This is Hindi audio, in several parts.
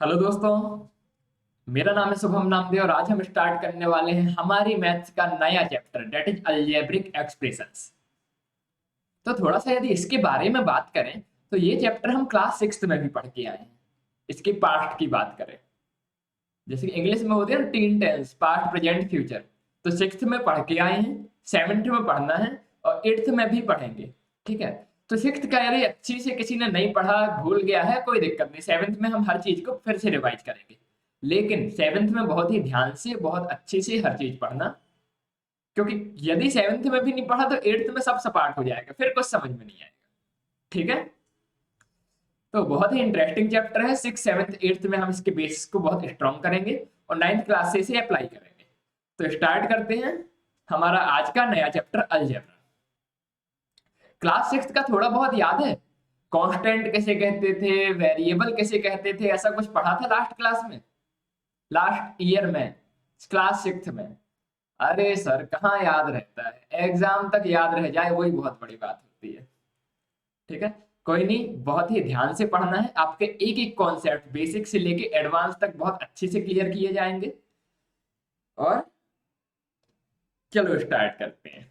हेलो दोस्तों। मेरा नाम है शुभम नामदेव और आज हम स्टार्ट करने वाले हैं हमारी मैथ्स का नया chapter that is algebraic expressions. तो थोड़ा सा यदि इसके बारे में बात करें तो ये चैप्टर हम क्लास सिक्स में भी पढ़ के आए हैं। इसके पास्ट की बात करें, जैसे कि इंग्लिश में होते हैं ना टीन टेंस, पास्ट प्रेजेंट फ्यूचर, तो सिक्स्थ में पढ़ के आए हैं, सेवेंथ में पढ़ना है और एट्थ में भी पढ़ेंगे। ठीक है। तो सिक्स्थ का यदि अच्छी से किसी ने नहीं पढ़ा, भूल गया है, कोई दिक्कत नहीं, सेवेंथ में हम हर चीज को फिर से रिवाइज करेंगे। लेकिन सेवेंथ में बहुत ही ध्यान से, बहुत अच्छे से हर चीज पढ़ना, क्योंकि यदि सेवेंथ में भी नहीं पढ़ा तो एट्थ में सब सपाट हो जाएगा, फिर कुछ समझ में नहीं आएगा। ठीक है। तो बहुत ही इंटरेस्टिंग चैप्टर है। सिक्स सेवन्थ एट्थ में हम इसके बेसिस को बहुत स्ट्रॉन्ग करेंगे और नाइन्थ क्लास से इसे अप्लाई करेंगे। तो स्टार्ट करते हैं हमारा आज का नया चैप्टर अलजेब्रा। क्लास सिक्स का थोड़ा बहुत याद है? कांस्टेंट कैसे कहते थे, वेरिएबल कैसे कहते थे, ऐसा कुछ पढ़ा था लास्ट क्लास में, लास्ट ईयर में, क्लास सिक्स में? अरे सर, कहाँ याद रहता है, एग्जाम तक याद रह जाए वही बहुत बड़ी बात होती है। ठीक है। कोई नहीं, बहुत ही ध्यान से पढ़ना है, आपके एक एक कॉन्सेप्ट बेसिक से लेके एडवांस तक बहुत अच्छे से क्लियर किए जाएंगे। और चलो स्टार्ट करते हैं।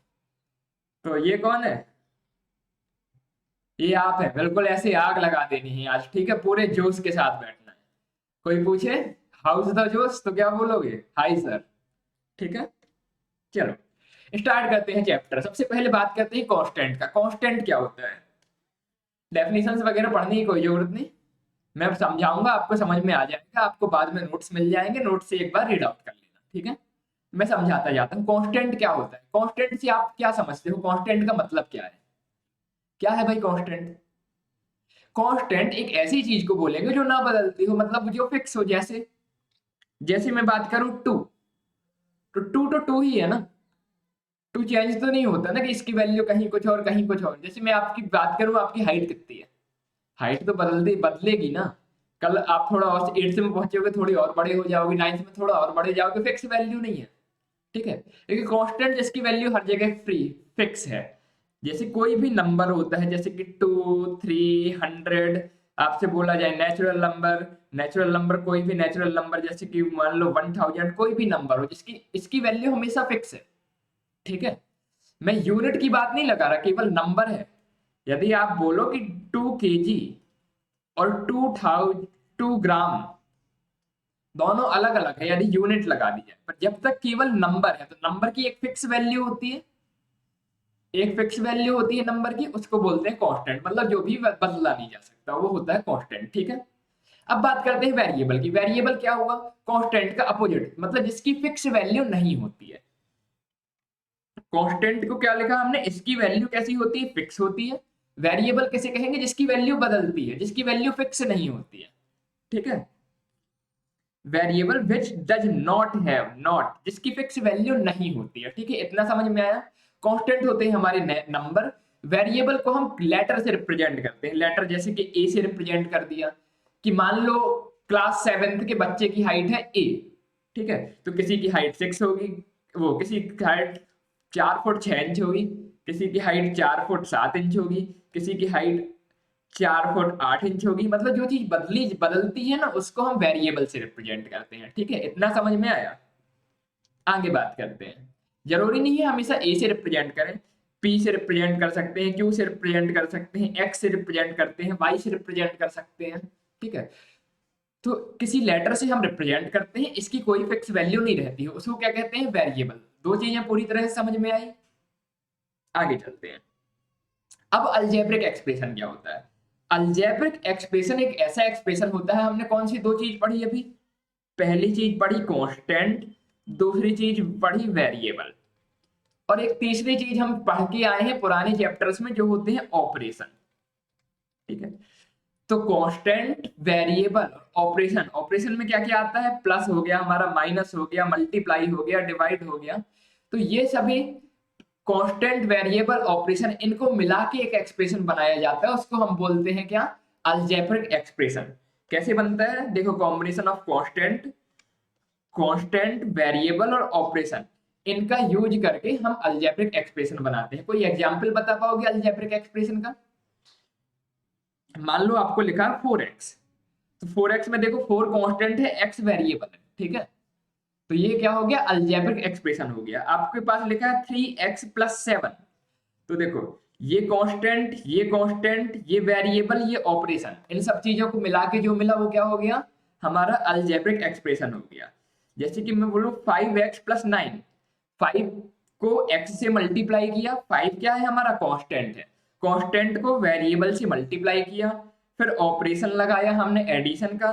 तो ये कौन है? ये आप है, बिल्कुल ऐसे आग लगा देनी है आज। ठीक है, पूरे जोश के साथ बैठना है। कोई पूछे हाउस द जोश तो क्या बोलोगे? High sir. ठीक है। चलो स्टार्ट करते हैं चैप्टर। सबसे पहले बात करते हैं कांस्टेंट का। कांस्टेंट क्या होता है? डेफिनेशंस वगैरह पढ़ने की कोई जरूरत नहीं, मैं अब समझाऊंगा, आपको समझ में आ जाएगा, आपको बाद में नोट्स मिल जाएंगे, नोट्स से एक बार रीड आउट कर लेना। ठीक है। मैं समझाता जाता हूँ कांस्टेंट क्या होता है। कांस्टेंट से आप क्या समझते हो? कांस्टेंट का मतलब क्या है? क्या है भाई कांस्टेंट? कांस्टेंट एक ऐसी चीज को बोलेंगे जो ना बदलती हो, मतलब जो फिक्स हो। जैसे जैसे मैं बात करूं टू, तो टू तो टू ही है ना, टू चेंज तो नहीं होता ना कि इसकी वैल्यू कहीं कुछ और कहीं कुछ और। जैसे मैं आपकी बात करूं, आपकी हाइट कितनी है, हाइट तो बदलेगी ना। कल आप थोड़ा और एट्थ में पहुंचोगे, थोड़ी और बड़े हो जाओगे, नाइन्थ में थोड़ा और बड़े जाओगे, फिक्स वैल्यू नहीं है। ठीक है। लेकिन कांस्टेंट जिसकी वैल्यू हर जगह फ्री फिक्स है। जैसे कोई भी नंबर होता है, जैसे कि 2, 3, 100, आपसे बोला जाए नेचुरल नंबर, नेचुरल नंबर कोई भी नेचुरल नंबर, जैसे कि मान लो 1000, कोई भी नंबर हो जिसकी इसकी वैल्यू हमेशा फिक्स है। ठीक है। मैं यूनिट की बात नहीं लगा रहा, केवल नंबर है। यदि आप बोलो कि 2 kg और 2 ग्राम दोनों अलग अलग है, यदि यूनिट लगा दी जाए, पर जब तक केवल नंबर है तो नंबर की एक फिक्स वैल्यू होती है, एक फिक्स वैल्यू होती है नंबर की, उसको बोलते हैं कांस्टेंट। मतलब जो भी बदला नहीं जा सकता वो होता है कांस्टेंट। ठीक है। अब बात करते हैं वेरिएबल की। वेरिएबल क्या हुआ? कांस्टेंट का अपोजिट, मतलब जिसकी फिक्स वैल्यू नहीं होती है। कांस्टेंट को क्या लिखा हमने? इसकी वैल्यू कैसी होती है? फिक्स होती है। वेरिएबल कैसे कहेंगे? जिसकी वैल्यू बदलती है, जिसकी वैल्यू फिक्स नहीं होती है। ठीक है। Variable which does not have, not जिसकी फिक्स वैल्यू नहीं होती है। ठीक है, इतना समझ में आया। कांस्टेंट होते हैं हमारे नंबर। वेरिएबल को हम लेटर से रिप्रेजेंट करते हैं। लेटर जैसे कि ए से रिप्रेजेंट कर दिया, कि मान लो क्लास सेवेंथ के बच्चे की हाइट है ए। ठीक है। तो किसी की हाइट 6 होगी, वो किसी की हाइट 4 फुट 6 इंच होगी, किसी की हाइट 4 फुट 7 इंच होगी, किसी की हाइट 4 फुट 8 इंच होगी। मतलब जो चीज बदलती है ना, उसको हम वेरिएबल से रिप्रेजेंट करते हैं। ठीक है, इतना समझ में आया। आगे बात करते हैं। जरूरी नहीं है हमेशा ए से रिप्रेजेंट करें, पी से रिप्रेजेंट कर सकते हैं, क्यू से रिप्रेजेंट कर सकते हैं, एक्स से रिप्रेजेंट करते हैं, वाई से रिप्रेजेंट कर सकते हैं। ठीक है। तो किसी लेटर से हम रिप्रेजेंट करते हैं, इसकी कोई फिक्स वैल्यू नहीं रहती है, उसको क्या कहते हैं? वेरिएबल। दो चीजें पूरी तरह से समझ में आई। आगे चलते हैं। अब अलजेब्रिक एक्सप्रेशन क्या होता है? अलजेब्रिक एक्सप्रेशन एक ऐसा एक्सप्रेशन होता है, हमने कौन सी दो चीज पढ़ी अभी? पहली चीज पढ़ी कांस्टेंट, दूसरी चीज पढ़ी वेरिएबल, और एक तीसरी चीज हम पढ़ के आए हैं पुराने चैप्टर्स में, जो होते हैं ऑपरेशन। ठीक है। तो कांस्टेंट, वेरिएबल, ऑपरेशन। ऑपरेशन में क्या क्या आता है? प्लस हो गया हमारा, माइनस हो गया, मल्टीप्लाई हो गया, डिवाइड हो गया। तो ये सभी कांस्टेंट, वेरिएबल, ऑपरेशन, इनको मिला के एक एक्सप्रेशन बनाया जाता है, उसको हम बोलते हैं क्या? Algebraic expression. कैसे बनता है? देखो, combination of constant, constant, variable और ऑपरेशन, इनका यूज करके हम अलजेब्रिक एक्सप्रेशन बनाते हैं। कोई एग्जांपल बता पाओगे अलजेब्रिक एक्सप्रेशन का? मान लो आपको लिखा 4x, तो 4x में देखो 4 कांस्टेंट है, x वेरिएबल है, ठीक है। तो ये क्या हो गया, अलजेब्रिक एक्सप्रेशन हो गया। आपके पास लिखा है 3x + 7, तो देखो ये कांस्टेंट, ये कांस्टेंट, ये वेरिएबल, ये ऑपरेशन, इन सब चीजों को मिला के जो मिला वो क्या हो गया, हमारा अलजेब्रिक एक्सप्रेशन हो गया। जैसे कि मैं बोलूं 5x + 9, 5 को x से मल्टीप्लाई किया, 5 क्या है हमारा कांस्टेंट है, कांस्टेंट को वेरिएबल से मल्टीप्लाई किया, फिर ऑपरेशन लगाया हमने एडिशन का,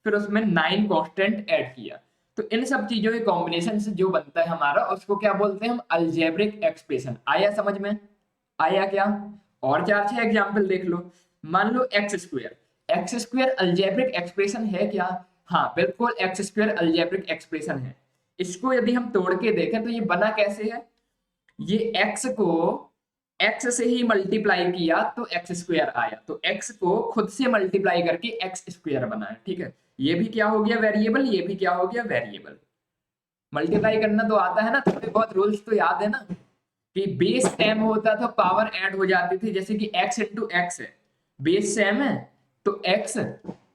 फिर उसमें 9 कांस्टेंट ऐड किया। तो इन सब चीजों के कॉम्बिनेशन से जो बनता है हमारा, उसको क्या बोलते हैं हम, अलजेब्रिक एक्सप्रेशन। आया समझ में, आया क्या? और 4-6 एग्जाम्पल देख लो। मान लो एक्स स्क्वायर अलजेब्रिक एक्सप्रेशन है क्या? हाँ बिल्कुल, एक्स स्क्वायर अलजेब्रिक एक्सप्रेशन है। इसको यदि हम तोड़ के देखें तो ये बना कैसे है, ये x को x से ही मल्टीप्लाई किया तो एक्स स्क्वायर आया, तो x को खुद से मल्टीप्लाई करके एक्स स्क्वायर बना है, ठीक है। ये भी क्या हो गया, वेरिएबल, ये भी क्या हो गया, वेरिएबल। मल्टीप्लाई करना तो आता है ना, थोड़े बहुत रूल्स तो याद है ना, कि बेस सेम होता तो पावर ऐड हो जाती थी, जैसे कि x इंटू एक्स है, बेस सेम है तो x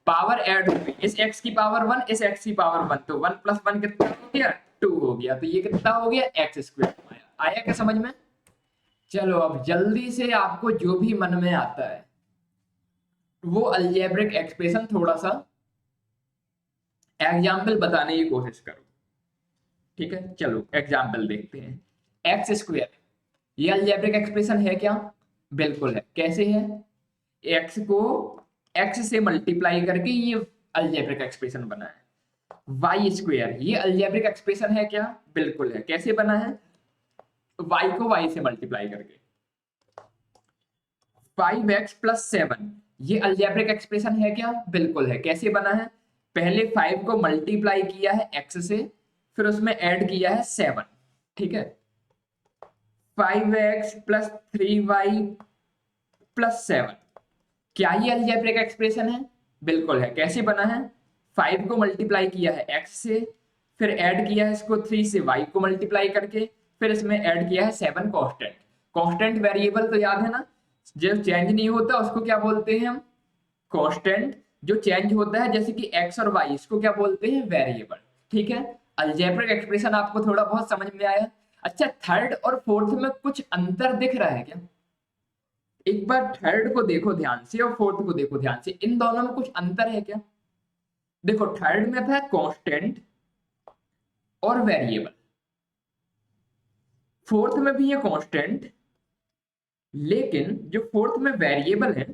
पावर ऐड हो गई, इस x की पावर 1, इस x की पावर 1, तो 1 + 1 कितना हो गया, 2 हो गया, तो ये कितना हो गया, एक्स स्क्वायर आया। आया क्या समझ में? चलो अब जल्दी से आपको जो भी मन में आता है वो अलजेब्रिक एक्सप्रेशन थोड़ा सा एग्जाम्पल बताने की कोशिश करो, ठीक है। चलो एग्जाम्पल देखते हैं। एक्स स्क्वायर, ये अलजेब्रिक एक्सप्रेशन है क्या? बिल्कुल है। कैसे है? x को x से मल्टीप्लाई करके ये अलजेब्रिक एक्सप्रेशन बना है। वाई स्क्वायर, ये अलजेब्रिक एक्सप्रेशन है क्या? बिल्कुल है। कैसे बना है? y को y से मल्टीप्लाई करके। 5x + 7, ये अलजेब्रिक एक्सप्रेशन है क्या? बिल्कुल है। कैसे बना है? पहले 5 को मल्टीप्लाई किया है x से, फिर उसमें ऐड किया है 7, ठीक है। 5x + 3y + 7, क्या ये अलजेब्रिक एक्सप्रेशन है? बिल्कुल है। कैसे बना है? 5 को मल्टीप्लाई किया है x से, फिर ऐड किया है इसको 3 से y को मल्टीप्लाई करके, फिर इसमें ऐड किया है 7 कांस्टेंट। कांस्टेंट वेरिएबल तो याद है ना, जो चेंज नहीं होता उसको क्या बोलते हैं हम, कांस्टेंट। जो चेंज होता है जैसे कि x और y, इसको क्या बोलते हैं, वेरिएबल, ठीक है। अलजेब्रिक एक्सप्रेशन आपको थोड़ा बहुत समझ में आया। अच्छा, थर्ड और फोर्थ में कुछ अंतर दिख रहा है क्या? एक बार थर्ड को देखो ध्यान से और फोर्थ को देखो ध्यान से, इन दोनों में कुछ अंतर है क्या? देखो थर्ड में था कांस्टेंट और वेरिएबल, फोर्थ में भी है कांस्टेंट, लेकिन जो फोर्थ में वेरिएबल है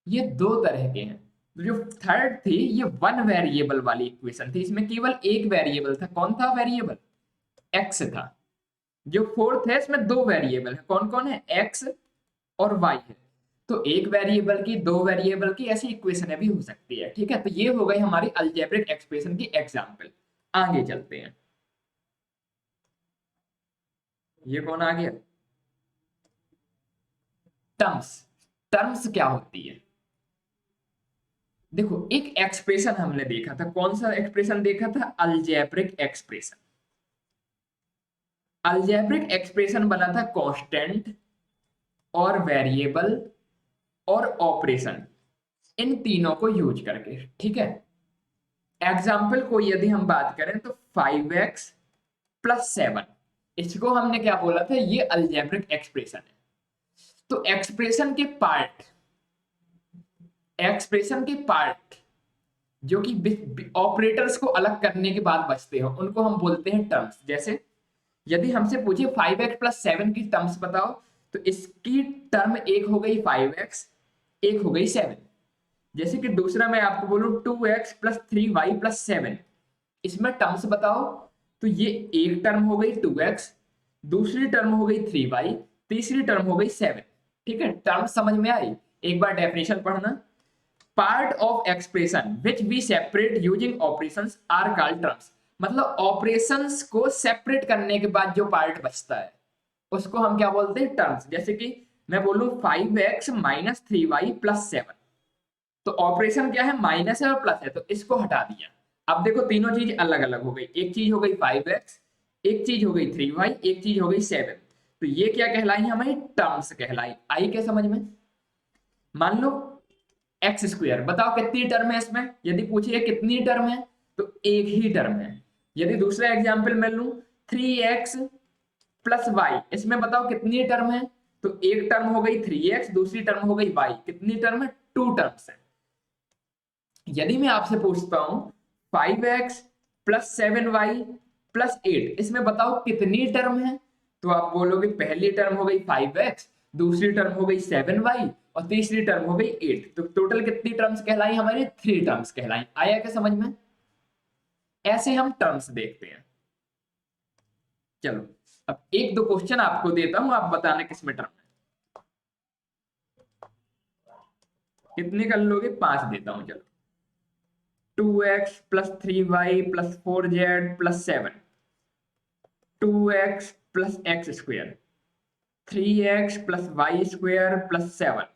ये दो तरह के हैं। तो जो थर्ड थी ये वन वेरिएबल वाली इक्वेशन थी, इसमें केवल एक वेरिएबल था। कौन था वेरिएबल? एक्स था। जो फोर्थ है इसमें दो वेरिएबल है। कौन कौन है? एक्स और वाई है। तो एक वेरिएबल की, दो वेरिएबल की, ऐसी इक्वेशन भी हो सकती है, ठीक है। तो ये हो गई हमारी अलजेब्रिक एक्सप्रेशन की एग्जांपल। आगे चलते हैं। ये कौन आ गया? टर्म्स। टर्म्स क्या होती है? देखो एक एक्सप्रेशन हमने देखा था, कौन सा एक्सप्रेशन देखा था? Algebraic expression. अलजेब्रिक एक्सप्रेशन बना था कांस्टेंट और वेरिएबल और ऑपरेशन, इन तीनों को यूज करके, ठीक है। एग्जाम्पल को यदि हम बात करें तो 5x + 7, इसको हमने क्या बोला था? ये अलजेब्रिक एक्सप्रेशन है। तो एक्सप्रेशन के पार्ट जो कि ऑपरेटर्स को अलग करने के बाद बचते हो, उनको हम बोलते हैं टर्म्स। जैसे यदि हमसे पूछे 5x + 7 की टर्म्स बताओ, तो इसकी टर्म एक हो गई 5x, एक हो गई 7। जैसे कि दूसरा मैं आपको बोलूं 2x + 3y + 7, इसमें टर्म्स बताओ, तो ये एक टर्म हो गई 2x, दूसरी टर्म हो गई 3y, तीसरी टर्म हो गई 7, ठीक है। टर्म समझ में आई? एक बार डेफिनेशन पढ़ना। Part of expression which we separate using operations are called terms. मतलब ऑपरेशंस को सेपरेट करने के बाद जो पार्ट बचता है उसको हम क्या बोलते हैं? टर्म्स। जैसे कि मैं बोलूं 5x - 3y + 7, तो ऑपरेशन क्या है? माइनस है और प्लस है, तो इसको हटा दिया। अब देखो तीनों चीज अलग अलग हो गई, एक चीज हो गई 5x, एक चीज हो गई 3y, एक चीज हो गई 7। तो ये क्या कहलाई? हमारी टर्म्स कहलाई। आई क्या समझ में? मान लो एक्स स्क्वायर, बताओ कितनी टर्म है इसमें, यदि पूछिए कितनी टर्म है तो एक ही टर्म है। यदि दूसरा एग्जाम्पल मैं लूं 3x प्लस वाई, इसमें बताओ कितनी टर्म है, तो एक टर्म हो गई 3x, दूसरी टर्म हो गई y, कितनी टर्म है, 2 टर्म्स है। यदि मैं आपसे पूछता हूं 5x प्लस 7y प्लस 8, इसमें बताओ कितनी टर्म है, तो आप बोलोगे पहली टर्म हो गई 5x, दूसरी टर्म हो गई 7y और तीसरी टर्म हो गई 8, तो टोटल कितनी टर्म्स कहलाई हमारी, 3 टर्म्स कहलाई। आया क्या समझ में? ऐसे हम टर्म्स देखते हैं। चलो अब एक दो क्वेश्चन आपको देता हूं, आप बताना किसमें टर्म है। कितने कर लोगे, 5 देता हूं चलो। 2x plus 3y plus 4z plus 7, 2x plus X square, 3x plus Y square plus 7,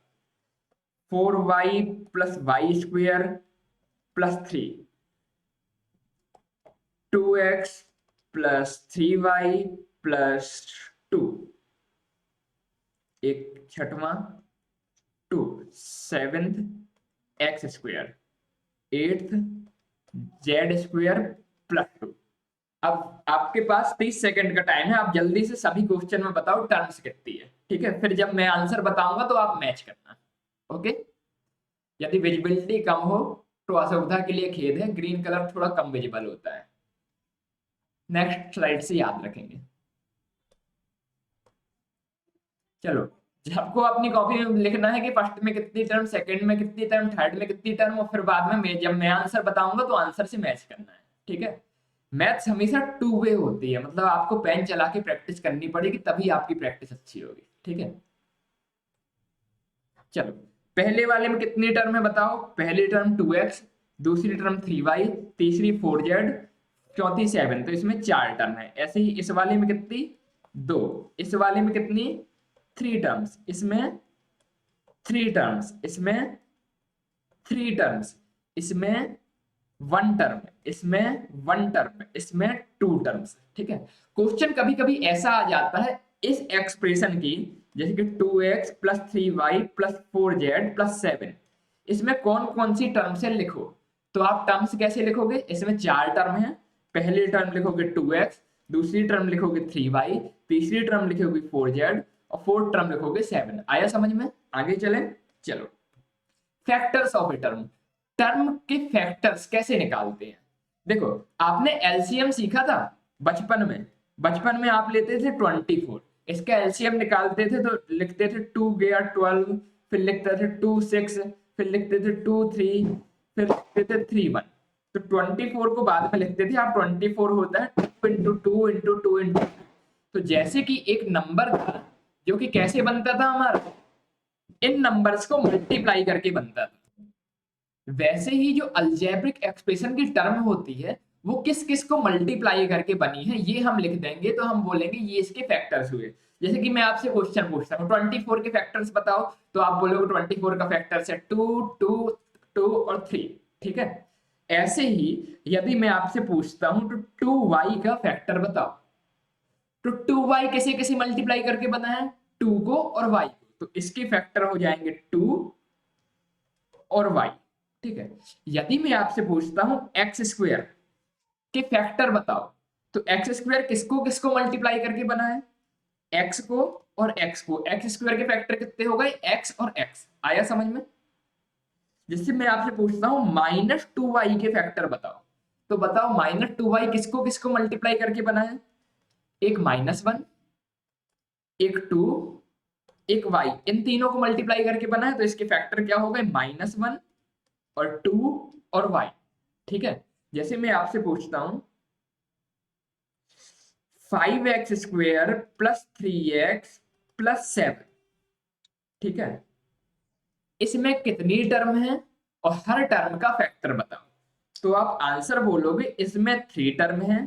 4y plus Y square plus 3, 2x plus 3y plus 2, एक छठवां 2, 7th X square, 8th Z square plus 2। अब आपके पास 30 सेकंड का टाइम है, आप जल्दी से सभी क्वेश्चन में बताओ टर्म्स कितनी है, ठीक है? फिर जब मैं आंसर बताऊंगा तो आप मैच करना, ओके? यदि विजिबिलिटी कम हो तो असुविधा के लिए खेद है, ग्रीन कलर थोड़ा कम विजिबल होता है। नेक्स्ट स्लाइड से याद रखेंगे। चलो आपको अपनी कॉपी में लिखना है कि फर्स्ट में कितनी टर्म, सेकंड में कितनी टर्म, थर्ड में कितनी टर्म, और फिर बाद में जब मैं आंसर बताऊंगा तो आंसर से मैच करना है, ठीक है? मैथ्स हमेशा टू वे होती है, मतलब आपको पेन चला के प्रैक्टिस करनी पड़ेगी, तभी आपकी प्रैक्टिस अच्छी होगी, ठीक है? चलो पहले वाले में कितनी टर्म है बताओ, पहली टर्म 2x, दूसरी टर्म 3y, तीसरी 4z, चौथी 7, तो इसमें 4 टर्म है। ऐसे ही इस वाले में कितनी, 2, इस वाले में कितनी, 3 टर्म्स, इसमें 3 टर्म्स, इसमें 3 टर्म्स, इसमें 1 टर्म, इसमें 1 टर्म, इसमें 2 टर्म्स, ठीक है? क्वेश्चन कभी कभी ऐसा आ जाता है इस एक्सप्रेशन की, जैसे कि 2x plus 3y plus 4z plus 7, इसमें कौन कौन सी टर्म्स है लिखो, तो आप टर्म्स कैसे लिखोगे, इसमें 4 टर्म है, पहली टर्म लिखोगे 2x, दूसरी टर्म लिखोगे 3y, तीसरी टर्म लिखोगे 4z और फोर्थ टर्म लिखोगे 7। आया समझ में? आगे चले, चलो factors of a term, term के फैक्टर्स कैसे निकालते हैं। देखो आपने एलसीएम सीखा था बचपन में, बचपन में आप लेते थे 24, इसका एलसीएम निकालते थे तो लिखते थे 2 गया 12, फिर लिखते थे 2 6, फिर लिखते थे 2 3, फिर लिखते थे 3 1, तो 24 को बाद में लिखते थे आप, 24 होता है 2 इंटू 2 इंटू 2 इंटू, तो जैसे कि एक नंबर था जो कि कैसे बनता था हमारा, इन नंबर्स को मल्टीप्लाई करके बनता था, वैसे ही जो अलजेब्रिक एक्सप्रेशन की टर्म होती है वो किस किस को मल्टीप्लाई करके बनी है ये हम लिख देंगे, तो हम बोलेंगे ये इसके फैक्टर्स हुए। जैसे कि मैं आपसे क्वेश्चन पूछता हूँ 24 के फैक्टर्स बताओ, तो आप बोलोगे 24 का फैक्टर्स है 2 2 2 और 3, ठीक है? ऐसे ही यदि मैं आपसे पूछता हूं तो 2y का फैक्टर बताओ, तो 2y कैसे कैसे मल्टीप्लाई करके बना है, 2 को और y को, तो इसके फैक्टर हो जाएंगे 2 और y, ठीक है? यदि मैं आपसे पूछता हूं एक्स स्क्वायर के फैक्टर बताओ, तो एक्स स्क्वायर किसको किसको मल्टीप्लाई करके बना है, एक्स को और एक्स को, एक्स स्क्वायर के फैक्टर कितने हो गए, एक्स और एक्स। आया समझ में? जिससे मैं आपसे पूछता हूं -2y के फैक्टर बताओ, तो बताओ -2y किसको किसको मल्टीप्लाई करके बना है, एक -1, एक 2, एक y, इन तीनों को मल्टीप्लाई करके बना है, तो इसके फैक्टर क्या हो गए, -1 और 2 और y, ठीक है? जैसे मैं आपसे पूछता हूं 5x square plus 3x plus 7, ठीक है? इसमें कितनी टर्म है और हर टर्म का फैक्टर बताओ, तो आप आंसर बोलोगे इसमें 3 टर्म है,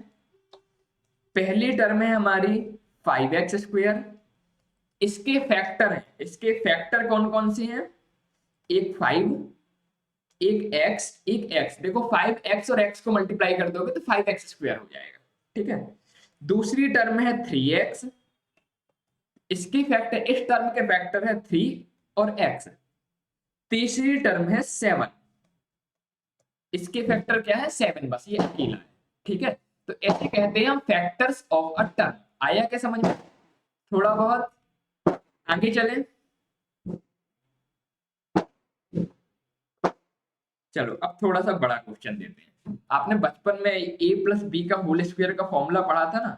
पहली टर्म है हमारी 5x स्क्वायर, इसके फैक्टर है, इसके फैक्टर कौन कौन से हैं, एक 5, एक x, एक x, देखो 5x और x को मल्टीप्लाई कर दोगे तो 5x स्क्वायर हो जाएगा, ठीक है? दूसरी टर्म है 3x, इसकी फैक्टर, इस टर्म के फैक्टर है 3 और x, तीसरी टर्म है 7, इसके फैक्टर क्या है 7, बस ये अकेला है। ठीक है, तो ऐसे कहते हैं हम फैक्टर्स ऑफ अ टर्म। आया क्या समझ में? थोड़ा बहुत आगे चलें। चलो अब थोड़ा सा बड़ा क्वेश्चन देते हैं। आपने बचपन में a प्लस बी का होल स्क्वायर का फॉर्मूला पढ़ा था ना?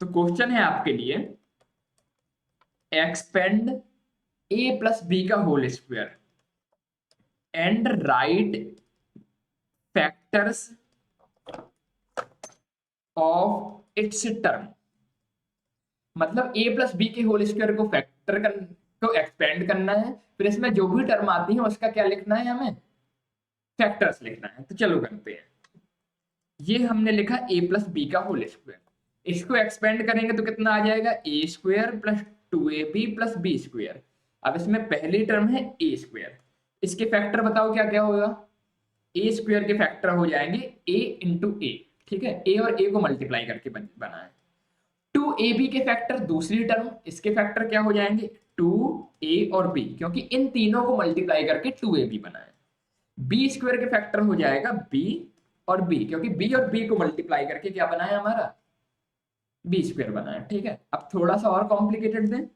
तो क्वेश्चन है आपके लिए, एक्सपेंड a प्लस बी का whole square and write factors of its term. मतलब a प्लस बी के होल स्क्वायर को को एक्सपेंड करना है, फिर इसमें जो भी टर्म आती है उसका क्या लिखना है, हमें फैक्टर्स लिखना है। तो चलो करते हैं। ये हमने लिखा a प्लस बी का होल स्क्वायर, इसको एक्सपेंड करेंगे तो कितना आ जाएगा, A square plus 2ab plus B square. अब इसमें पहली टर्म है ए स्क्वायर, इसके फैक्टर बताओ क्या क्या होगा। ए स्क्वायर के फैक्टर हो जाएंगे a इंटू ए। ठीक है, ए और ए को मल्टीप्लाई करके बना है। 2ab के फैक्टर दूसरी टर्म, इसके फैक्टर क्या हो जाएंगे 2a और b, क्योंकि इन तीनों को मल्टीप्लाई करके 2ab बना है। बी स्क्वायर के फैक्टर हो जाएगा b और b, क्योंकि b और b को मल्टीप्लाई करके क्या बना है हमारा बी स्क्वायर बना है। ठीक है, अब थोड़ा सा और कॉम्प्लिकेटेड दें,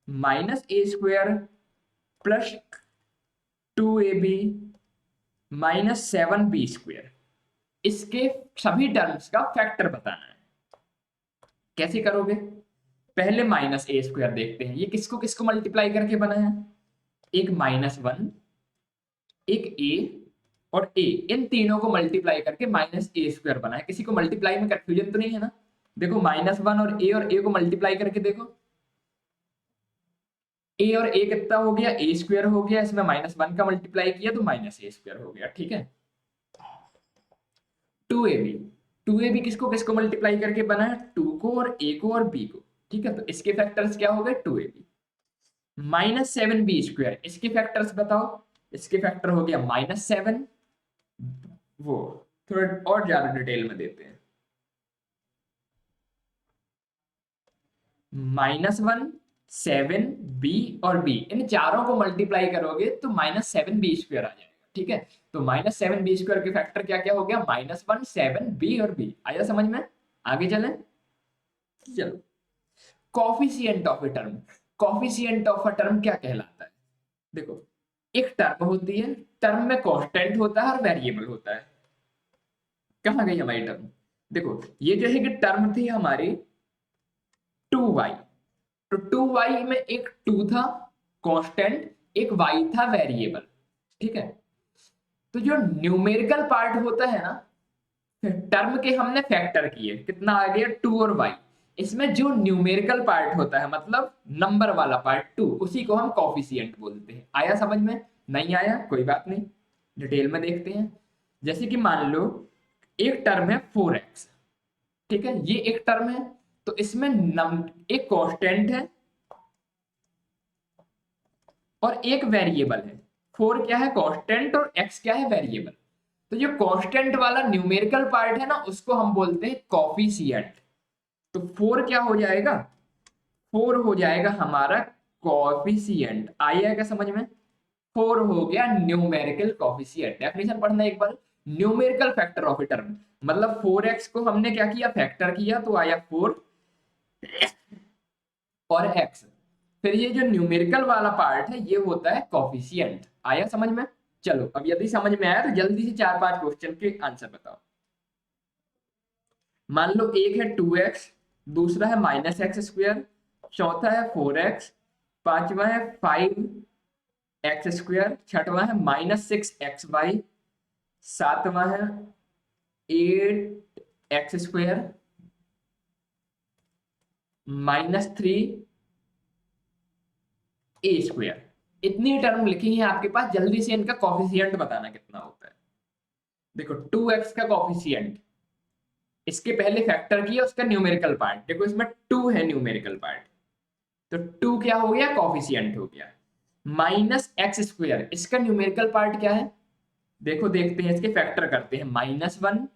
minus A square plus 2ab minus 7b square, इसके सभी टर्म्स का फैक्टर बताना है। कैसे करोगे? पहले माइनस ए स्क्वायर देखते हैं, ये किसको किसको मल्टीप्लाई करके बना है, एक -1, एक ए और ए, इन तीनों को मल्टीप्लाई करके माइनस ए स्क्वायर बना है। किसी को मल्टीप्लाई में कंफ्यूजन तो नहीं है ना? देखो -1 और ए को मल्टीप्लाई करके देखो, ए और ए कितना हो गया, ए स्क्वायर हो गया, इसमें -1 का मल्टीप्लाई किया तो माइनस ए स्क्वायर हो गया। ठीक है, 2ab, 2ab किसको किसको मल्टीप्लाई करके बना है, 2 को और a को और b को। ठीक है, तो इसके फैक्टर्स क्या हो गए 2ab माइनस 7b स्क्वायर, इसके फैक्टर्स बताओ। इसके फैक्टर हो गया -7, वो थोड़ा और ज्यादा डिटेल में देते हैं, -1, 7b और b, इन चारों को मल्टीप्लाई करोगे तो -7b स्क्वायर आ जाएगा। ठीक है, तो -7b स्क्वायर के फैक्टर क्या क्या हो गया, -1, 7b और b। आया समझ में? आगे चलें। चलो, coefficient of a term. Coefficient of a term क्या कहलाता है? देखो, एक टर्म होती है, टर्म में कांस्टेंट होता है और वेरिएबल होता है। कहां गई हमारी टर्म? देखो, ये जो है कि टर्म थी हमारी 2y, तो 2y में एक 2 था कांस्टेंट, एक y था वेरिएबल। ठीक है, तो जो न्यूमेरिकल पार्ट होता है ना, टर्म के हमने फैक्टर किए, कितना आ गया 2 और y। इसमें जो न्यूमेरिकल पार्ट होता है, मतलब नंबर वाला पार्ट 2, उसी को हम कॉफिशिएंट बोलते हैं। आया समझ में? नहीं आया कोई बात नहीं, डिटेल में देखते हैं। जैसे कि मान लो एक टर्म है 4x, ठीक है, ये एक टर्म है, तो इसमें एक कांस्टेंट है और एक वेरिएबल है। 4 क्या है कांस्टेंट और x क्या है वेरिएबल। तो जो कांस्टेंट वाला न्यूमेरिकल पार्ट है ना, उसको हम बोलते हैं कॉफिशिएंट। तो 4 क्या हो जाएगा, 4 हो जाएगा हमारा कॉफिशिएंट। आया क्या समझ में? 4 हो गया न्यूमेरिकल कॉफिशिएंट। डेफिनेशन पढ़ना एक बार, numerical factor of a term, मतलब 4x को हमने क्या किया, फैक्टर किया, तो आया 4 और x। फिर ये जो न्यूमेरिकल वाला पार्ट है ये होता है कॉफिशिएंट। आया समझ में? चलो, अब यदि समझ में आया तो जल्दी से 4-5 क्वेश्चन के आंसर बताओ। मान लो एक है 2x, दूसरा है -x², चौथा है 4x, पांचवा है 5x², छठवां है -6xy, सातवां है 8x² -3a²। इतनी टर्म लिखी है आपके पास, जल्दी से इनका कॉफिशिएंट बताना कितना होता है। देखो 2x का कॉफिशिएंट, इसके पहले फैक्टर किया उसका न्यूमेरिकल पार्ट, देखो इसमें 2 है न्यूमेरिकल पार्ट, तो 2 क्या हो गया कॉफिशिएंट हो गया। -x², इसका न्यूमेरिकल पार्ट क्या है, देखो देखते हैं, इसके फैक्टर करते हैं, -1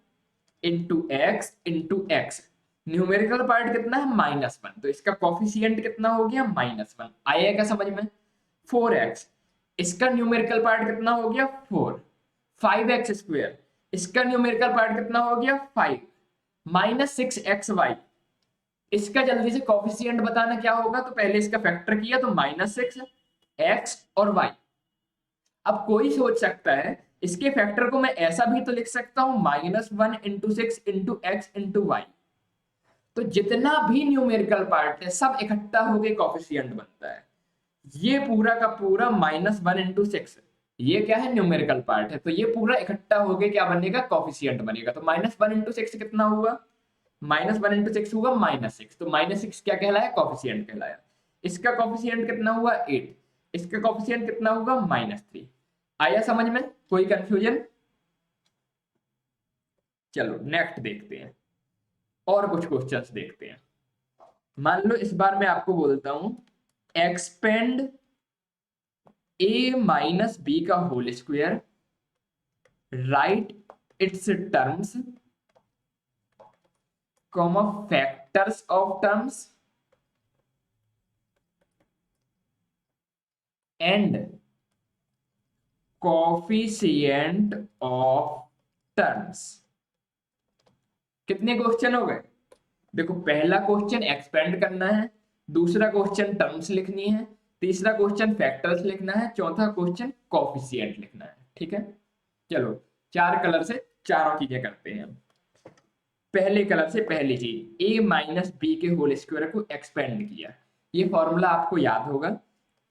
into x into x, numerical part कितना है -1, तो इसका कॉफिशिएंट कितना हो गया -1। आया क्या समझ में? 4x, इसका न्यूमेरिकल पार्ट कितना हो गया 4, 5x², इसका न्यूमेरिकल पार्ट कितना हो गया 5 माइनस 6xy। इसका जल्दी से कॉफिशिएंट बताना क्या होगा, तो पहले इसका फैक्टर किया तो -6 x और y। अब कोई सोच सकता है इसके फैक्टर को मैं ऐसा भी तो लिख सकता हूं -1 × 6 × x × y। तो जितना भी न्यूमेरिकल पार्ट है सब इकट्ठा होके कॉफिशिएंट बनता है। ये पूरा का पूरा -1 × 6 ये क्या है न्यूमेरिकल पार्ट है, तो ये पूरा इकट्ठा होके क्या बनेगा कॉफिशिएंट बनेगा। तो -1 × 6 कितना हुआ, -1 × 6 हुआ -6, तो -6 क्या कहलाया कॉफिशिएंट कहलाया। इसका कॉफिशिएंट कितना हुआ 8, इसका कॉफिशिएंट कितना होगा -3। आया समझ में, कोई कंफ्यूजन? चलो नेक्स्ट देखते हैं, और कुछ क्वेश्चंस देखते हैं। मान लो इस बार मैं आपको बोलता हूं एक्सपेंड a - b का whole square, write its terms, comma factors of terms and coefficient of terms. कितने क्वेश्चन हो गए? देखो पहला क्वेश्चन एक्सपेंड करना है, दूसरा क्वेश्चन टर्म्स लिखनी है, तीसरा क्वेश्चन फैक्टर्स लिखना है, चौथा क्वेश्चन कोफिशिएंट लिखना है। ठीक है, चलो 4 कलर से चारों चीजें करते हैं। पहले कलर से पहली चीज a - b के होल स्क्वायर को एक्सपेंड किया। ये फॉर्मूला आपको याद होगा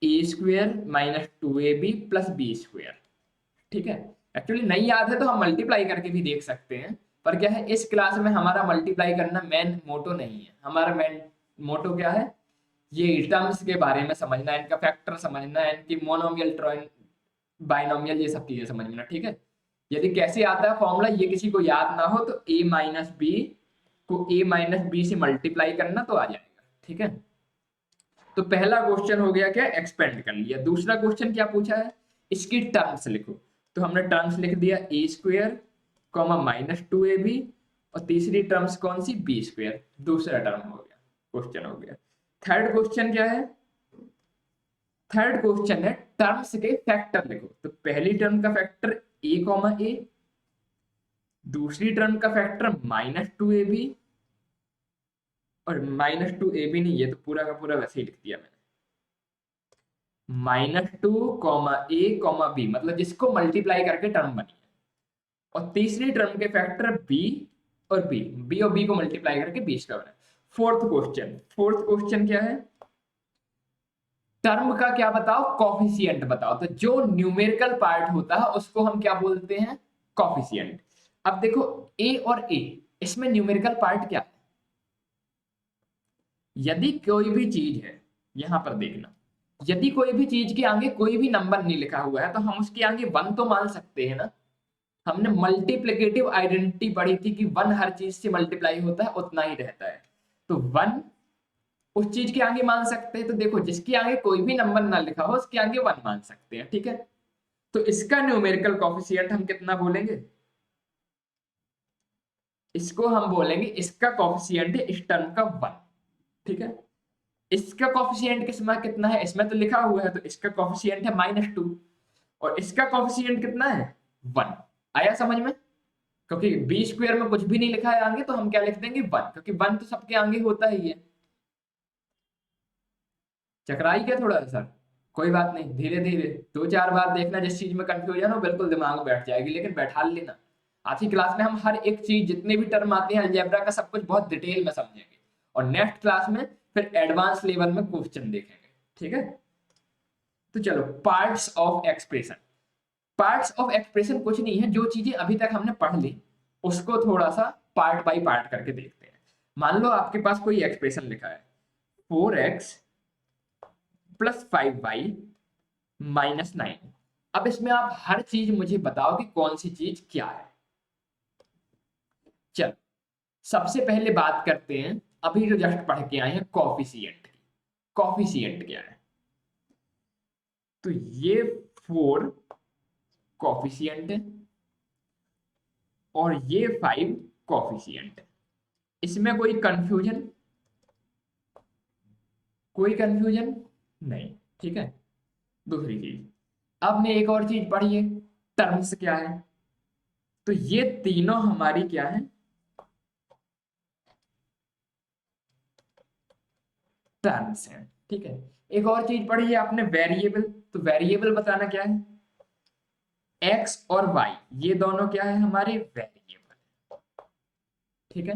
a² - 2ab + b²। ठीक है, एक्चुअली नहीं याद है तो हम मल्टीप्लाई करके भी देख सकते हैं, पर क्या है इस क्लास में हमारा मल्टीप्लाई करना मेन मोटो नहीं है। हमारा मेन मोटो क्या है, ये टर्म्स के बारे में समझना है, इनका फैक्टर समझना है, इनकी मोनोमियल बाइनोमियल ये सब चीजें समझना। ठीक है, यदि कैसे आता है फॉर्मूला ये किसी को याद ना हो तो a - b को a - b से मल्टीप्लाई करना तो आ जाएगा। ठीक है, तो पहला क्वेश्चन हो गया क्या एक्सपेंड कर लिया। दूसरा क्वेश्चन क्या पूछा है, इसकी टर्म्स लिखो, तो हमने टर्म्स लिख दिया a² -2ab, और तीसरी टर्म्स कौन सी b², दूसरा टर्म हो गया, क्वेश्चन हो गया। थर्ड क्वेश्चन क्या है, थर्ड क्वेश्चन है टर्म्स के फैक्टर लिखो, तो पहली टर्म का फैक्टर a, दूसरी टर्म का फैक्टर -2ab, और -2ab नहीं, ये तो पूरा का पूरा वैसे ही लिख दिया मैंने, -2 a, b, मतलब जिसको मल्टीप्लाई करके टर्म बनी है, और तीसरी टर्म के फैक्टर b और b को मल्टीप्लाई करके b का बना। फोर्थ क्वेश्चन क्या है, टर्म का क्या बताओ कॉफिशिएंट बताओ। तो जो न्यूमेरिकल पार्ट होता है उसको हम क्या बोलते हैं कॉफिशिएंट। अब देखो a और a, इसमें न्यूमेरिकल पार्ट क्या है, यदि कोई भी चीज है, यहां पर देखना, यदि कोई भी चीज के आगे कोई भी नंबर नहीं लिखा हुआ है तो हम उसके आगे 1 तो मान सकते हैं ना। हमने मल्टीप्लिकेटिव आइडेंटिटी पढ़ी थी कि 1 हर चीज से मल्टीप्लाई होता है उतना ही रहता है, तो 1 उस चीज के आगे मान सकते हैं। तो देखो जिसके आगे कोई भी नंबर ना लिखा हो उसके आगे 1 मान सकते हैं। ठीक है, तो इसका न्यूमेरिकल कॉफिशिएंट हम कितना बोलेंगे, इसको हम बोलेंगे, इसका कॉफिशिएंट है इस टर्म का 1। ठीक है, इसका कॉफिशिएंट किसमें कितना है, इसमें तो लिखा हुआ है, तो इसका कॉफिशिएंट है -2, और इसका कॉफिशिएंट कितना है 1। आया समझ में, क्योंकि b² में कुछ भी नहीं लिखा है आगे, तो हम क्या लिख देंगे 1, क्योंकि 1 तो सबके आगे होता ही है। चकराई क्या थोड़ा सा, कोई बात नहीं, धीरे धीरे 2-4 बार देखना, जिस चीज में कंफ्यूजन हो बिल्कुल दिमाग में बैठ जाएगी, लेकिन बैठा लेना। आज की क्लास में हम हर एक चीज जितने भी टर्म आते हैं अलजेब्रा का सब कुछ बहुत डिटेल में समझेंगे, और नेक्स्ट क्लास में फिर एडवांस लेवल में क्वेश्चन देखेंगे। ठीक है, तो चलो parts of expression. Parts of expression कुछ नहीं है, जो चीजें अभी तक हमने पढ़ ली उसको थोड़ा सा पार्ट बाय पार्ट करके देखते हैं। मान लो आपके पास कोई एक्सप्रेशन लिखा है 4x + 5y - 9। अब इसमें आप हर चीज मुझे बताओ कि कौन सी चीज क्या है। चलो सबसे पहले बात करते हैं, अभी जो जस्ट पढ़ के आए हैं कॉफिशिएंट की। कॉफिशिएंट क्या है, तो ये 4 कॉफिशिएंट है और ये 5 कॉफिशिएंट है। इसमें कोई कंफ्यूजन, कोई कंफ्यूजन नहीं। ठीक है, दूसरी चीज आपने एक और चीज पढ़ी है, टर्म्स क्या है। तो ये तीनों हमारी क्या है, टर्म्स हैं। ठीक है, एक और चीज पढ़ी है आपने, वेरिएबल। तो वेरिएबल बताना क्या है, एक्स और वाई ये दोनों क्या है हमारे वेरिएबल। ठीक है,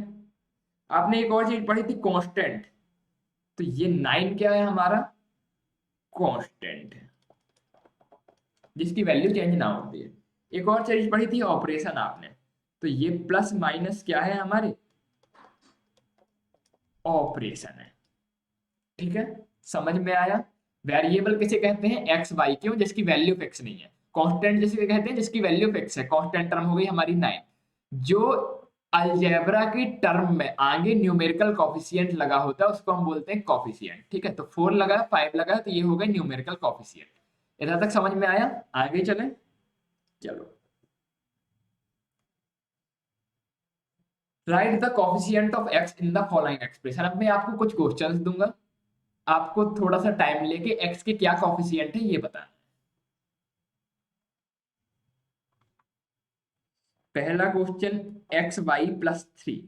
आपने एक और चीज पढ़ी थी कांस्टेंट। तो ये 9 क्या है हमारा, कांस्टेंट है, जिसकी वैल्यू चेंज ना होती है। एक और चीज पढ़ी थी ऑपरेशन आपने। तो ये प्लस माइनस क्या है हमारे, ऑपरेशन है। ठीक है, समझ में आया। वेरिएबल किसे कहते हैं, एक्स वाई, क्यों, जिसकी वैल्यू फिक्स नहीं है। कांस्टेंट जिसे कहते हैं जिसकी वैल्यू फिक्स है, कांस्टेंट टर्म हो गई हमारी 9। जो अलजेब्रा की टर्म में आगे न्यूमेरिकल कॉफिशिएंट लगा होता है उसको हम बोलते हैं कॉफिशिएंट। ठीक है, तो 4 लगा, 5 लगा, तो ये हो गए न्यूमेरिकल कॉफिशिएंट। इधर तक समझ में आया, आगे चले। चलो, right the coefficient of x in the following expression. अब मैं आपको कुछ क्वेश्चंस दूंगा, आपको थोड़ा सा टाइम लेके एक्स के क्या कॉफिशिएंट है ये बताना। पहला क्वेश्चन, एक्स वाई प्लस 3।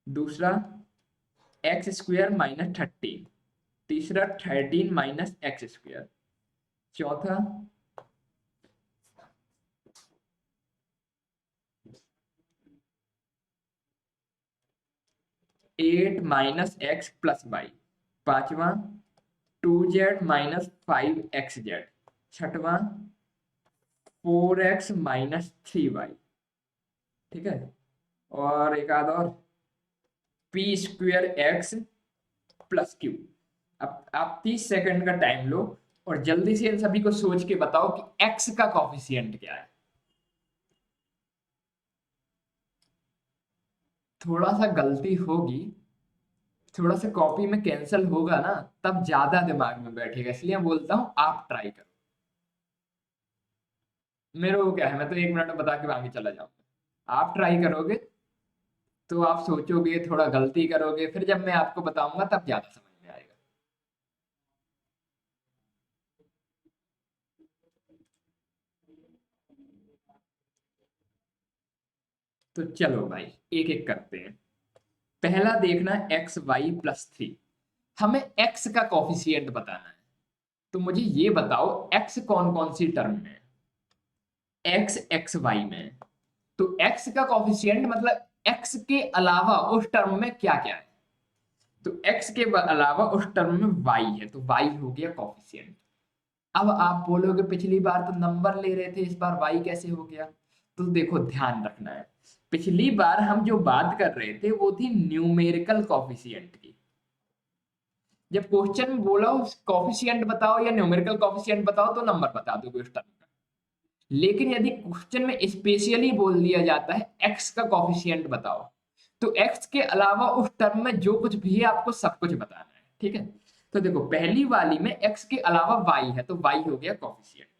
दूसरा, एक्स स्क्वायर माइनस 13। तीसरा, 13 माइनस एक्स स्क्वायर। चौथा, 8 माइनस एक्स प्लस वाई। पांचवा, 2z माइनस 5xz। छठवां, 4x माइनस 3y। ठीक है, और एक आध और, P square x plus Q. अब आप 30 सेकंड का टाइम लो और जल्दी से इन सभी को सोच के बताओ कि एक्स का कॉफिशिएंट क्या है। थोड़ा सा गलती होगी, थोड़ा सा कॉपी में कैंसिल होगा ना, तब ज्यादा दिमाग में बैठेगा, इसलिए मैं बोलता हूं आप ट्राई करो। मेरे को क्या है, मैं तो 1 मिनट में बता के आगे चला जाऊंगा। आप ट्राई करोगे तो आप सोचोगे, थोड़ा गलती करोगे, फिर जब मैं आपको बताऊंगा तब ज्यादा समझ में आएगा। तो चलो भाई, एक एक करते हैं। पहला देखना, एक्स वाई प्लस 3। हमें एक्स का कॉफिशिएंट बताना है। तो मुझे ये बताओ, एक्स कौन कौन सी टर्म में है, एक्स एक्स वाई में है। तो एक्स का कॉफिशिएंट मतलब एक्स के अलावा उस टर्म में क्या क्या है। तो एक्स के अलावा उस टर्म में वाई है, तो वाई हो गया कॉफिशिएंट। अब आप बोलोगे पिछली बार तो नंबर ले रहे थे, इस बार वाई कैसे हो गया। तो देखो, ध्यान रखना है, पिछली बार हम जो बात कर रहे थे वो थी न्यूमेरिकल कॉफिशिएंट की। जब क्वेश्चन में बोला कॉफिशिएंट बताओ या न्यूमेरिकल कॉफिशिएंट बताओ तो नंबर बता दोगे उस टर्म का। लेकिन यदि क्वेश्चन में स्पेशली बोल दिया जाता है एक्स का कॉफिशिएंट बताओ, तो एक्स के अलावा उस टर्म में जो कुछ भी है आपको सब कुछ बताना है। ठीक है, तो देखो पहली वाली में एक्स के अलावा वाई है, तो वाई हो गया कॉफिशिएंट।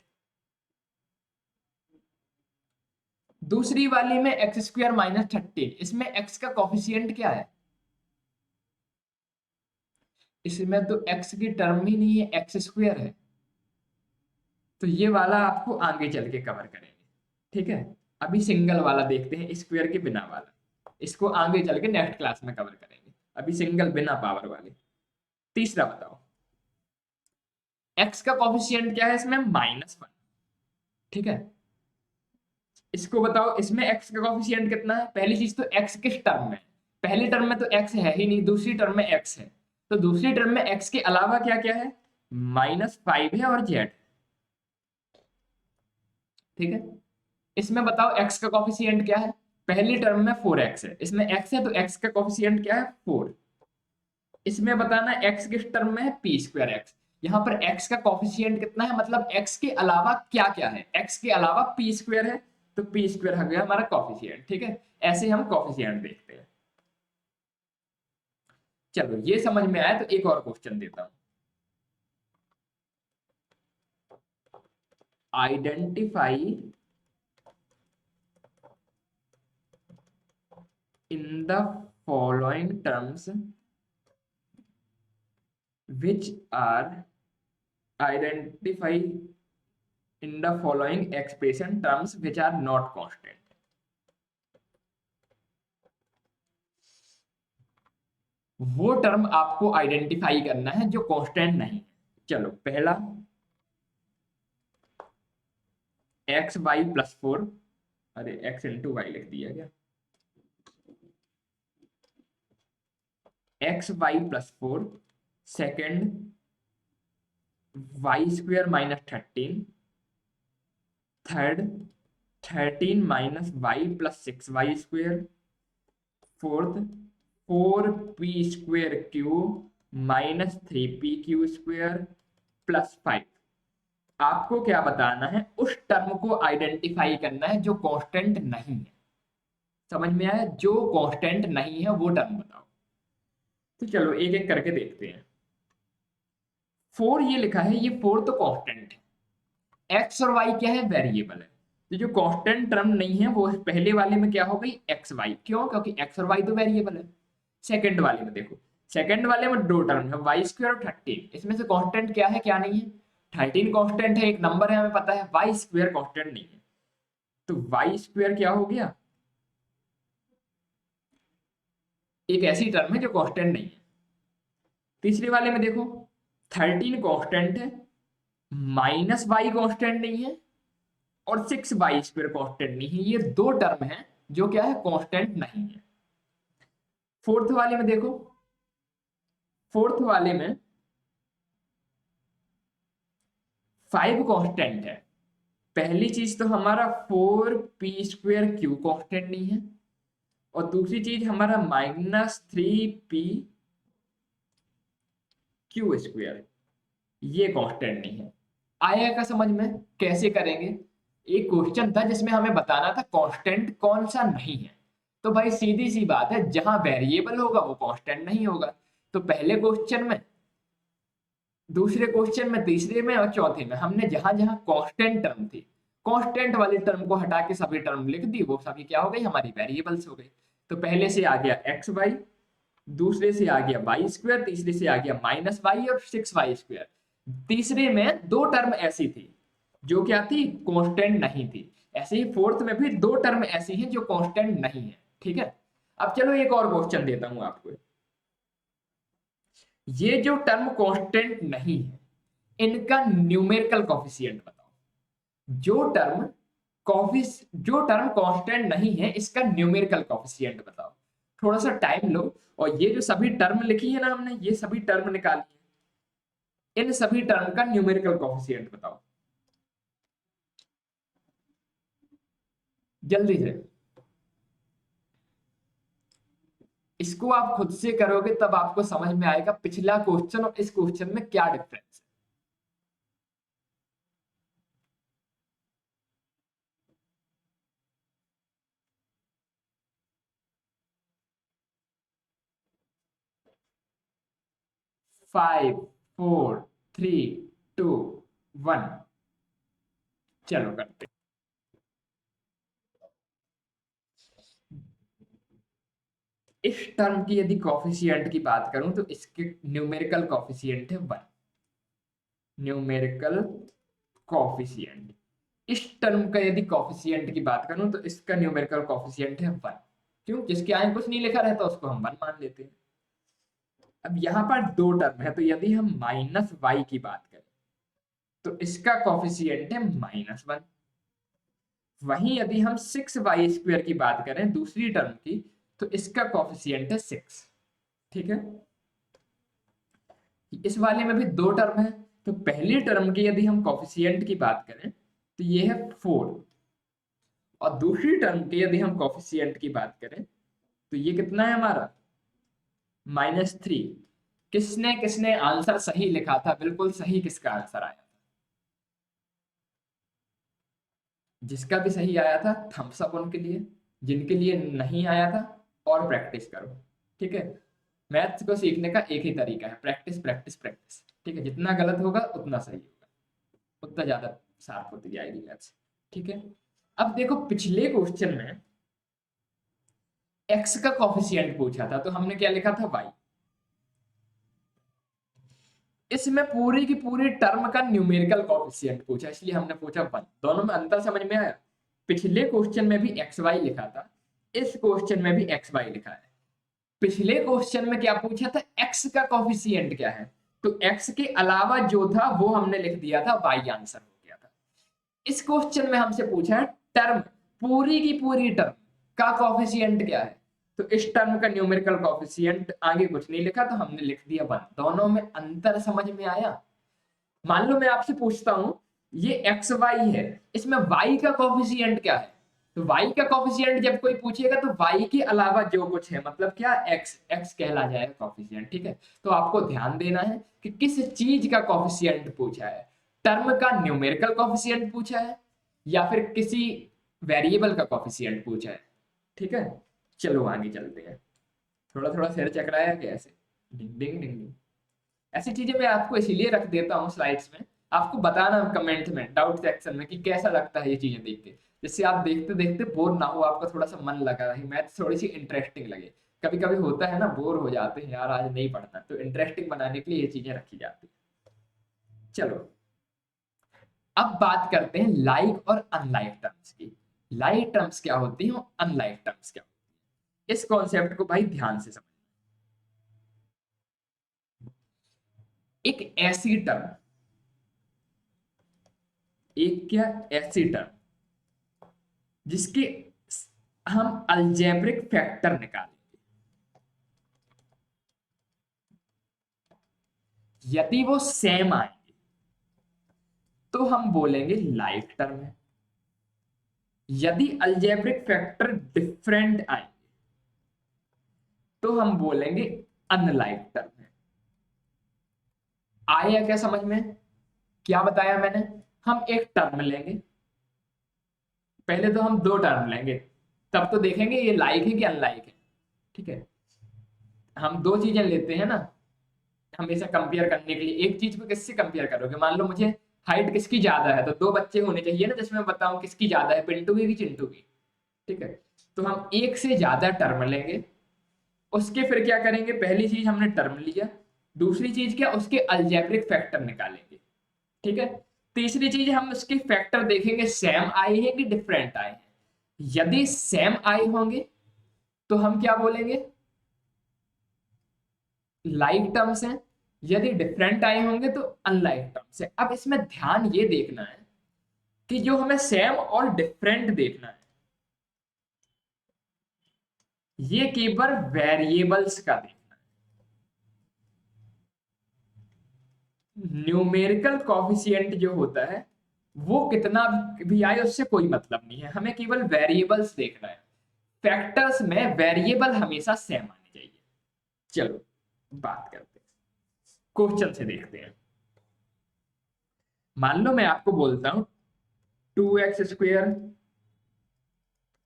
दूसरी वाली में एक्स स्क्वायर माइनस 13, इसमें एक्स का कॉफिशिएंट क्या है, इसमें तो एक्स की टर्म ही नहीं है, एक्स स्क्वायर है। तो ये वाला आपको आगे चल के कवर करेंगे। ठीक है, अभी सिंगल वाला देखते हैं, स्क्वायर के बिना वाला, इसको आगे चल के नेक्स्ट क्लास में कवर करेंगे। अभी सिंगल बिना पावर वाले। तीसरा बताओ, एक्स का कॉफिशिएंट क्या है इसमें, -1। ठीक है, इसको बताओ इसमें एक्स का कॉफिशिएंट कितना है। पहली चीज तो एक्स किस टर्म में, पहली टर्म में तो एक्स है ही नहीं, दूसरी टर्म में एक्स है। तो दूसरी टर्म में एक्स के अलावा क्या क्या है, -5 है और जेड। ठीक है, इसमें बताओ एक्स का कॉफिशिएंट क्या है। पहली टर्म में 4x है, इसमें x है, तो x का कॉफिशिएंट क्या है, 4। इसमें बताना x किस टर्म में है, पी स्क्वायर एक्स। यहाँ पर x का कॉफिशिएंट कितना है, मतलब x के अलावा क्या क्या है, x के अलावा पी स्क्वायर है, तो पी स्क्वायर हो गया हमारा कॉफिशिएंट। ठीक है, ऐसे हम कॉफिशिएंट देखते हैं। चलो ये समझ में आया, तो एक और क्वेश्चन देता हूं। Identify in the following terms which are identify in the following expression terms which are not constant. वो टर्म आपको आइडेंटिफाई करना है जो कांस्टेंट नहीं है। चलो पहला एक्स वाई प्लस 4, अरे एक्स इंटू वाई लिख दिया गया, X Y plus 4, second Y square minus 13, third 13 minus Y plus 6 Y square, fourth 4p square Q minus 3p Q square plus 5। आपको क्या बताना है, उस टर्म को आइडेंटिफाई करना है जो कांस्टेंट नहीं है। समझ में आया, जो कांस्टेंट नहीं है वो टर्म बताओ। तो चलो एक एक करके देखते हैं। 4 ये लिखा है, ये 4 तो कांस्टेंट है। एक्स और वाई क्या है, वेरिएबल है। तो जो कांस्टेंट टर्म नहीं है वो पहले वाले में क्या हो गई, एक्स वाई। क्यों, क्योंकि एक्स और वाई तो वेरिएबल है। सेकंड वाले में देखो, सेकंड वाले में दो टर्म है, वाई स्क्वायर और 13। इसमें से कांस्टेंट क्या है क्या नहीं है, 13 कांस्टेंट है, एक नंबर है हमें पता है, वाई स्क्वायर कांस्टेंट नहीं है। तो वाई स्क्वायर क्या हो गया, एक ऐसी टर्म है जो कांस्टेंट नहीं है। तीसरे वाले में देखो 13 कांस्टेंट है, माइनस वाई कांस्टेंट नहीं है, और 6 वाई स्क्वायर कांस्टेंट नहीं है। ये दो टर्म है जो क्या है, कांस्टेंट नहीं है। फोर्थ वाले में देखो, फोर्थ वाले में 5 कांस्टेंट है। पहली चीज तो हमारा 4p स्क्वेयर क्यू कांस्टेंट नहीं है, और दूसरी चीज हमारा -3p क्यू स्क्वेयर, ये कांस्टेंट नहीं है। आया का समझ में, कैसे करेंगे। एक क्वेश्चन था जिसमें हमें बताना था कांस्टेंट कौन सा नहीं है। तो भाई सीधी सी बात है, जहां वेरिएबल होगा वो कांस्टेंट नहीं होगा। तो पहले क्वेश्चन में, दूसरे क्वेश्चन में, तीसरे में और चौथे में हमने जहां जहां कांस्टेंट टर्म थी, कांस्टेंट वाली टर्म को हटा के सभी टर्म लिख दी, वो सभी क्या हो गई, हमारी वेरिएबल्स हो गई। तो पहले से आ गया एक्स वाई, दूसरे से आ गया वाई स्क्वायर, तीसरे से आ गया माइनस वाई और 6 वाई स्क्वायर। तीसरे में दो टर्म ऐसी थी जो क्या थी, कांस्टेंट नहीं थी। ऐसे ही फोर्थ में भी दो टर्म ऐसी हैं जो कांस्टेंट नहीं है। ठीक है, अब चलो एक और क्वेश्चन देता हूं आपको। ये जो टर्म कांस्टेंट नहीं है, इनका न्यूमेरिकल कोफिशिएंट बताओ। जो टर्म कांस्टेंट नहीं है, इसका न्यूमेरिकल कोफिशिएंट बताओ। थोड़ा सा टाइम लो, और ये जो सभी टर्म लिखी है ना हमने, ये सभी टर्म निकाली है, इन सभी टर्म का न्यूमेरिकल कोफिशिएंट बताओ जल्दी से। इसको आप खुद से करोगे तब आपको समझ में आएगा पिछला क्वेश्चन और इस क्वेश्चन में क्या डिफरेंस है। 5 4 3 2 1, चलो करते। इस टर्म की यदि कॉफिशिएंट की बात करूं तो इसके न्यूमेरिकल कॉफिशिएंट है 1। न्यूमेरिकल कॉफिशिएंट, इस टर्म का यदि कॉफिशिएंट की बात करूं तो इसका न्यूमेरिकल कॉफिशिएंट है 1। क्यों, जिसके आगे कुछ नहीं लिखा रहता उसको हम 1 मान लेते हैं। अब यहां पर दो टर्म है, तो यदि हम माइनस वाई की बात करें तो इसका कॉफिशिएंट है -1। वहीं यदि हम 6 वाई स्क्वायर की बात करें दूसरी टर्म की, तो इसका कॉफिशिएंट है 6। ठीक है, इस वाले में भी दो टर्म है, तो पहली टर्म की यदि हम कॉफिशिएंट की बात करें तो ये है 4, और दूसरी टर्म की यदि हम कॉफिशिएंट की बात करें तो ये कितना है हमारा, -3। किसने किसने आंसर सही लिखा था, बिल्कुल सही, किसका आंसर आया, जिसका भी सही आया था थम्स अप उनके लिए, जिनके लिए नहीं आया था और प्रैक्टिस करो। ठीक है, मैथ्स को सीखने का एक ही तरीका है, प्रैक्टिस प्रैक्टिस प्रैक्टिस। ठीक है, जितना गलत होगा उतना सही होगा, उतना ज्यादा शार्प होती जाएगी मैथ्स। ठीक है, अब देखो पिछले क्वेश्चन में एक्स का कॉफिशिएंट पूछा था, तो हमने क्या लिखा था, वाई। इसमें पूरी की पूरी टर्म का न्यूमेरिकल कोएफिशिएंट पूछा, इसलिए हमने पूछा 1। दोनों में अंतर समझ में आया? पिछले क्वेश्चन में भी एक्स वाई लिखा था, इस क्वेश्चन में भी एक्स वाई लिखा है। पिछले क्वेश्चन में क्या पूछा था, एक्स का कोएफिशिएंट क्या है, तो एक्स के अलावा जो था वो हमने लिख दिया था, वाई आंसर हो गया था। इस क्वेश्चन में हमसे पूछा है टर्म, पूरी की पूरी टर्म का कोएफिशिएंट क्या है, तो इस टर्म का न्यूमेरिकल कोएफिशिएंट आगे कुछ नहीं लिखा, तो हमने लिख दिया 1। दोनों में अंतर समझ में आया? मान लो मैं आपसे पूछता हूं ये एक्स वाई है, इसमें वाई का कोएफिशिएंट क्या है, तो वाई का कोएफिशिएंट जब कोई पूछेगा तो वाई के अलावा जो कुछ है, मतलब क्या, एक्स, एक्स कहला जाएगा कोएफिशिएंट। ठीक है, तो आपको ध्यान देना है कि किस चीज का कोएफिशिएंट पूछा है, टर्म का न्यूमेरिकल कोएफिशिएंट पूछा है या फिर किसी वेरिएबल का कोएफिशिएंट पूछा है। ठीक है, चलो आगे चलते हैं। थोड़ा थोड़ा सिर चकराया कैसे, डिंग डिंग डिंग डिंग। ऐसी चीजें मैं आपको इसीलिए रख देता हूँ स्लाइड्स में, आपको बताना कमेंट में, डाउट सेक्शन में, कि कैसा लगता है ये चीजें देख के, जिससे आप देखते देखते बोर ना हो, आपका थोड़ा सा मन लगा रहे, मैथ थोड़ी सी इंटरेस्टिंग लगे। कभी कभी होता है ना, बोर हो जाते हैं यार, आज नहीं पढ़ना, तो इंटरेस्टिंग बनाने के लिए ये चीजें रखी जाती है। चलो अब बात करते हैं लाइक और अनलाइक टर्म्स की। लाइक टर्म्स क्या होती है, अनलाइक टर्म्स क्या होती है, इस कॉन्सेप्ट को भाई ध्यान से समझ। एक ऐसी टर्म, एक क्या, ऐसी टर्म जिसके हम अलजेब्रिक फैक्टर निकालेंगे, यदि वो सेम आएंगे तो हम बोलेंगे लाइक टर्म है। यदि अलजेब्रिक फैक्टर डिफरेंट आएंगे तो हम बोलेंगे अनलाइक टर्म है। आया क्या समझ में? क्या बताया मैंने, हम एक टर्म लेंगे, पहले तो हम दो टर्म लेंगे, तब तो देखेंगे ये लाइक है कि अनलाइक है। ठीक है, हम दो चीजें लेते हैं ना हमेशा कंपेयर करने के लिए। एक चीज को किससे कंपेयर करोगे, मान लो मुझे हाइट किसकी ज्यादा है, तो दो बच्चे होने चाहिए ना जिसमें मैं बताऊं किसकी ज्यादा है, पिंटू की कि चिंटू की। ठीक है, तो हम एक से ज्यादा टर्म लेंगे, उसके फिर क्या करेंगे, पहली चीज हमने टर्म लिया, दूसरी चीज क्या, उसके अलजेब्रिक फैक्टर निकालेंगे। ठीक है, तीसरी चीज हम उसके फैक्टर देखेंगे सेम आए हैं कि डिफरेंट आए हैं। यदि सेम आए होंगे तो हम क्या बोलेंगे, लाइक टर्म्स हैं, यदि डिफरेंट आए होंगे तो अनलाइक टर्म्स है। अब इसमें ध्यान ये देखना है कि जो हमें सेम और डिफरेंट देखना है, ये केवल वेरिएबल्स का देखना है। न्यूमेरिकल कॉफिशिएंट जो होता है वो कितना भी आए उससे कोई मतलब नहीं है, हमें केवल वेरिएबल्स देखना है। फैक्टर्स में वेरिएबल हमेशा सेम आने चाहिए। चलो बात करते हैं, क्वेश्चन से देखते हैं। मान लो मैं आपको बोलता हूं 2x²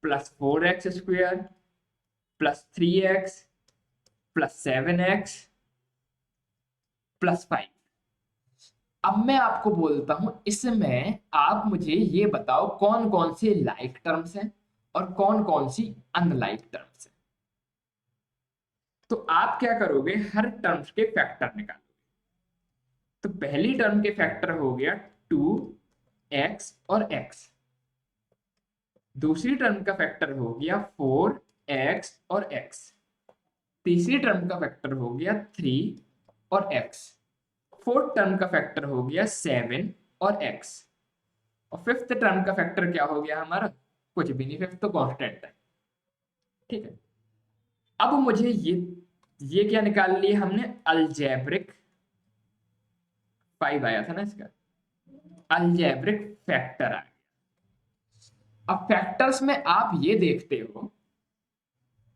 +4x² +3x +7x +5। अब मैं आपको बोलता हूं इसमें आप मुझे ये बताओ कौन कौन से लाइक टर्म्स हैं और कौन कौन सी अनलाइक टर्म्स हैं। तो आप क्या करोगे, हर टर्म्स के फैक्टर निकालोगे। तो पहली टर्म के फैक्टर हो गया 2x और x, दूसरी टर्म का फैक्टर हो गया 4x और x, तीसरी टर्म का फैक्टर हो गया 3 और x, फोर्थ टर्म का फैक्टर हो गया 7 और x, और फिफ्थ टर्म का फैक्टर क्या हो गया हमारा, कुछ भी नहीं, फिफ्थ तो कांस्टेंट है। ठीक है, अब मुझे ये क्या निकाल लिया हमने, अलजेब्रिक 5 आया था ना इसका, अलजेब्रिक फैक्टर आ गया। अब फैक्टर्स में आप ये देखते हो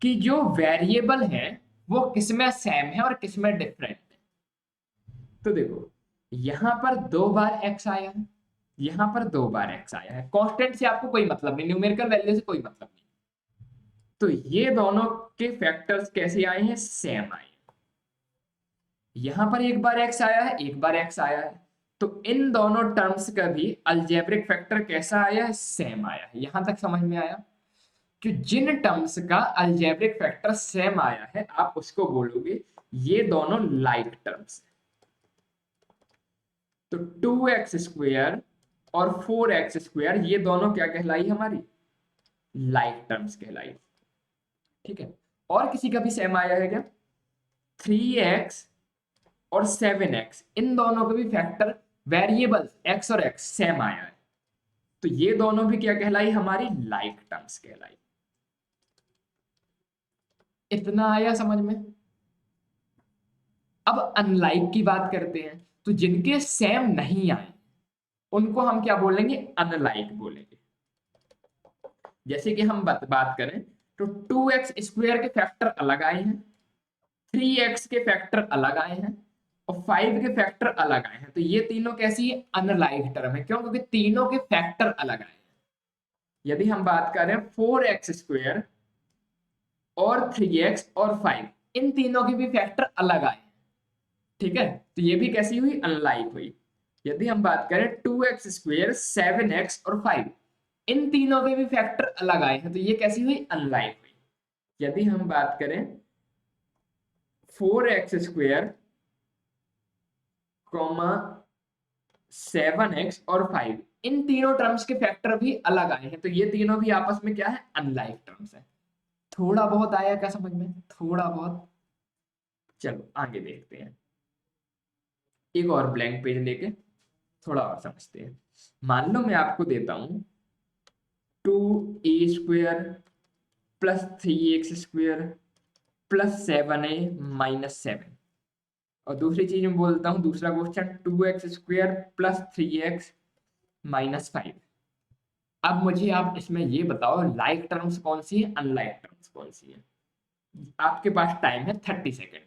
कि जो वेरिएबल है वो किसमें सेम है और किसमें डिफरेंट है। तो देखो यहां पर 2 बार x आया है, यहां पर 2 बार x आया है, कांस्टेंट से आपको कोई मतलब नहीं, न्यूमेरिकल वैल्यू से कोई मतलब नहीं। तो ये दोनों के फैक्टर्स कैसे आए हैं, सेम आए हैं। यहां पर 1 बार x आया है, 1 बार x आया है, तो इन दोनों टर्म्स का भी अलजेब्रिक फैक्टर कैसा आया है, सेम आया है। यहां तक समझ में आया कि जिन टर्म्स का अलजेब्रिक फैक्टर सेम आया है आप उसको बोलोगे ये दोनों लाइक टर्म्स हैं। तो 2x² और 4x² ये दोनों क्या कहलाई हमारी, लाइक टर्म्स कहलाई। ठीक है, और किसी का भी सेम आया है क्या? 3x और 7x इन दोनों के भी फैक्टर वेरिएबल्स x और x सेम आया है, तो ये दोनों भी क्या कहलाई हमारी, लाइक टर्म्स कहलाई। इतना आया समझ में? अब अनलाइक की बात करते हैं, तो जिनके सेम नहीं आए उनको हम क्या बोलेंगे, अनलाइक बोलेंगे। जैसे कि हम बात करें तो 2x² के फैक्टर अलग आए हैं, 3x के फैक्टर अलग आए हैं और 5 के फैक्टर अलग आए हैं, तो ये तीनों कैसी है, अनलाइक टर्म है। क्यों? क्योंकि तीनों के फैक्टर अलग आए हैं। यदि हम बात करें 4x² और 3x और 5 इन तीनों के भी फैक्टर अलग आए हैं, ठीक है, तो ये भी कैसी हुई, अनलाइक हुई। यदि हम बात करें 2x², 7x और 5 इन तीनों के भी फैक्टर अलग आए हैं, तो ये कैसी हुई, अनलाइक हुई। यदि हम बात करें 4x² कॉमा 7x और 5 इन तीनों टर्म्स के फैक्टर भी अलग आए हैं, तो ये तीनों भी आपस में क्या है, अनलाइक टर्म्स है। थोड़ा बहुत आया क्या समझ में, थोड़ा बहुत? चलो आगे देखते हैं, एक और ब्लैंक पेज लेके थोड़ा और समझते हैं। मान लो मैं आपको देता हूं 2a² plus 3x² plus 7a minus 7, और दूसरी चीज मैं बोलता हूँ, दूसरा question 2x² plus 3x minus 5। अब मुझे आप इसमें ये बताओ, लाइक टर्म्स कौन सी है, अनलाइक टर्म्स कौन सी है? आपके पास टाइम है 30 सेकेंड।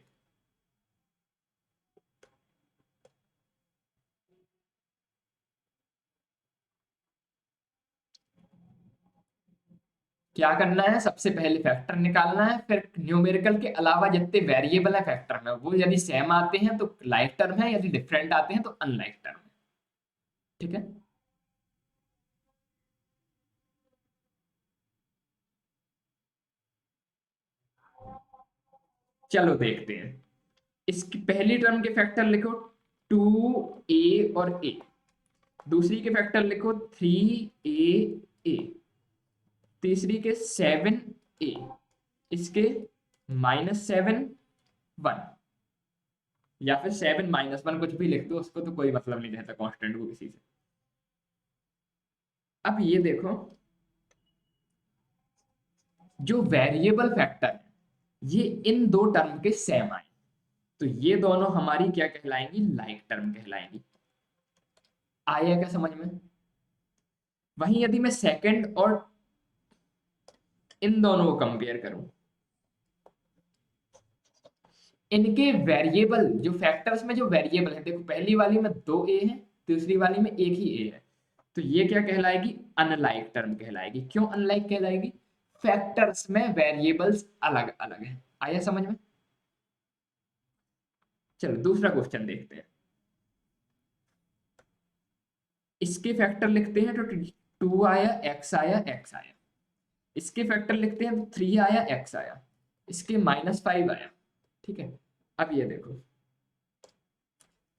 क्या करना है, सबसे पहले फैक्टर निकालना है, फिर न्यूमेरिकल के अलावा जितने वेरिएबल है फैक्टर में, वो यदि सेम आते हैं तो लाइक टर्म है, यदि डिफरेंट आते हैं तो अनलाइक टर्म है। ठीक है, चलो देखते हैं। इसकी पहली टर्म के फैक्टर लिखो 2a और a, दूसरी के फैक्टर लिखो 3a, तीसरी के 7a, इसके -7 1, या फिर 7 - 1 कुछ भी लिख दो, उसको तो कोई मतलब नहीं रहता कांस्टेंट को किसी से। अब ये देखो, जो वेरिएबल फैक्टर है ये इन दो टर्म के सेम आए, तो ये दोनों हमारी क्या कहलाएंगी, लाइक टर्म कहलाएंगी। आया क्या समझ में? वहीं यदि मैं सेकंड और इन दोनों को कंपेयर करूं, इनके वेरिएबल जो फैक्टर्स में जो वेरिएबल है, देखो पहली वाली में 2a है, दूसरी वाली में एक ही a है, तो ये क्या कहलाएगी, अनलाइक टर्म कहलाएगी। क्यों अनलाइक कहलाएगी? फैक्टर्स में वेरिएबल्स अलग अलग है। आया समझ में? चलो दूसरा क्वेश्चन देखते हैं। इसके फैक्टर लिखते हैं तो 2 आया, x आया, x आया। इसके फैक्टर लिखते हैं तो 3 आया, x आया। इसके -5 आया। ठीक है, अब ये देखो,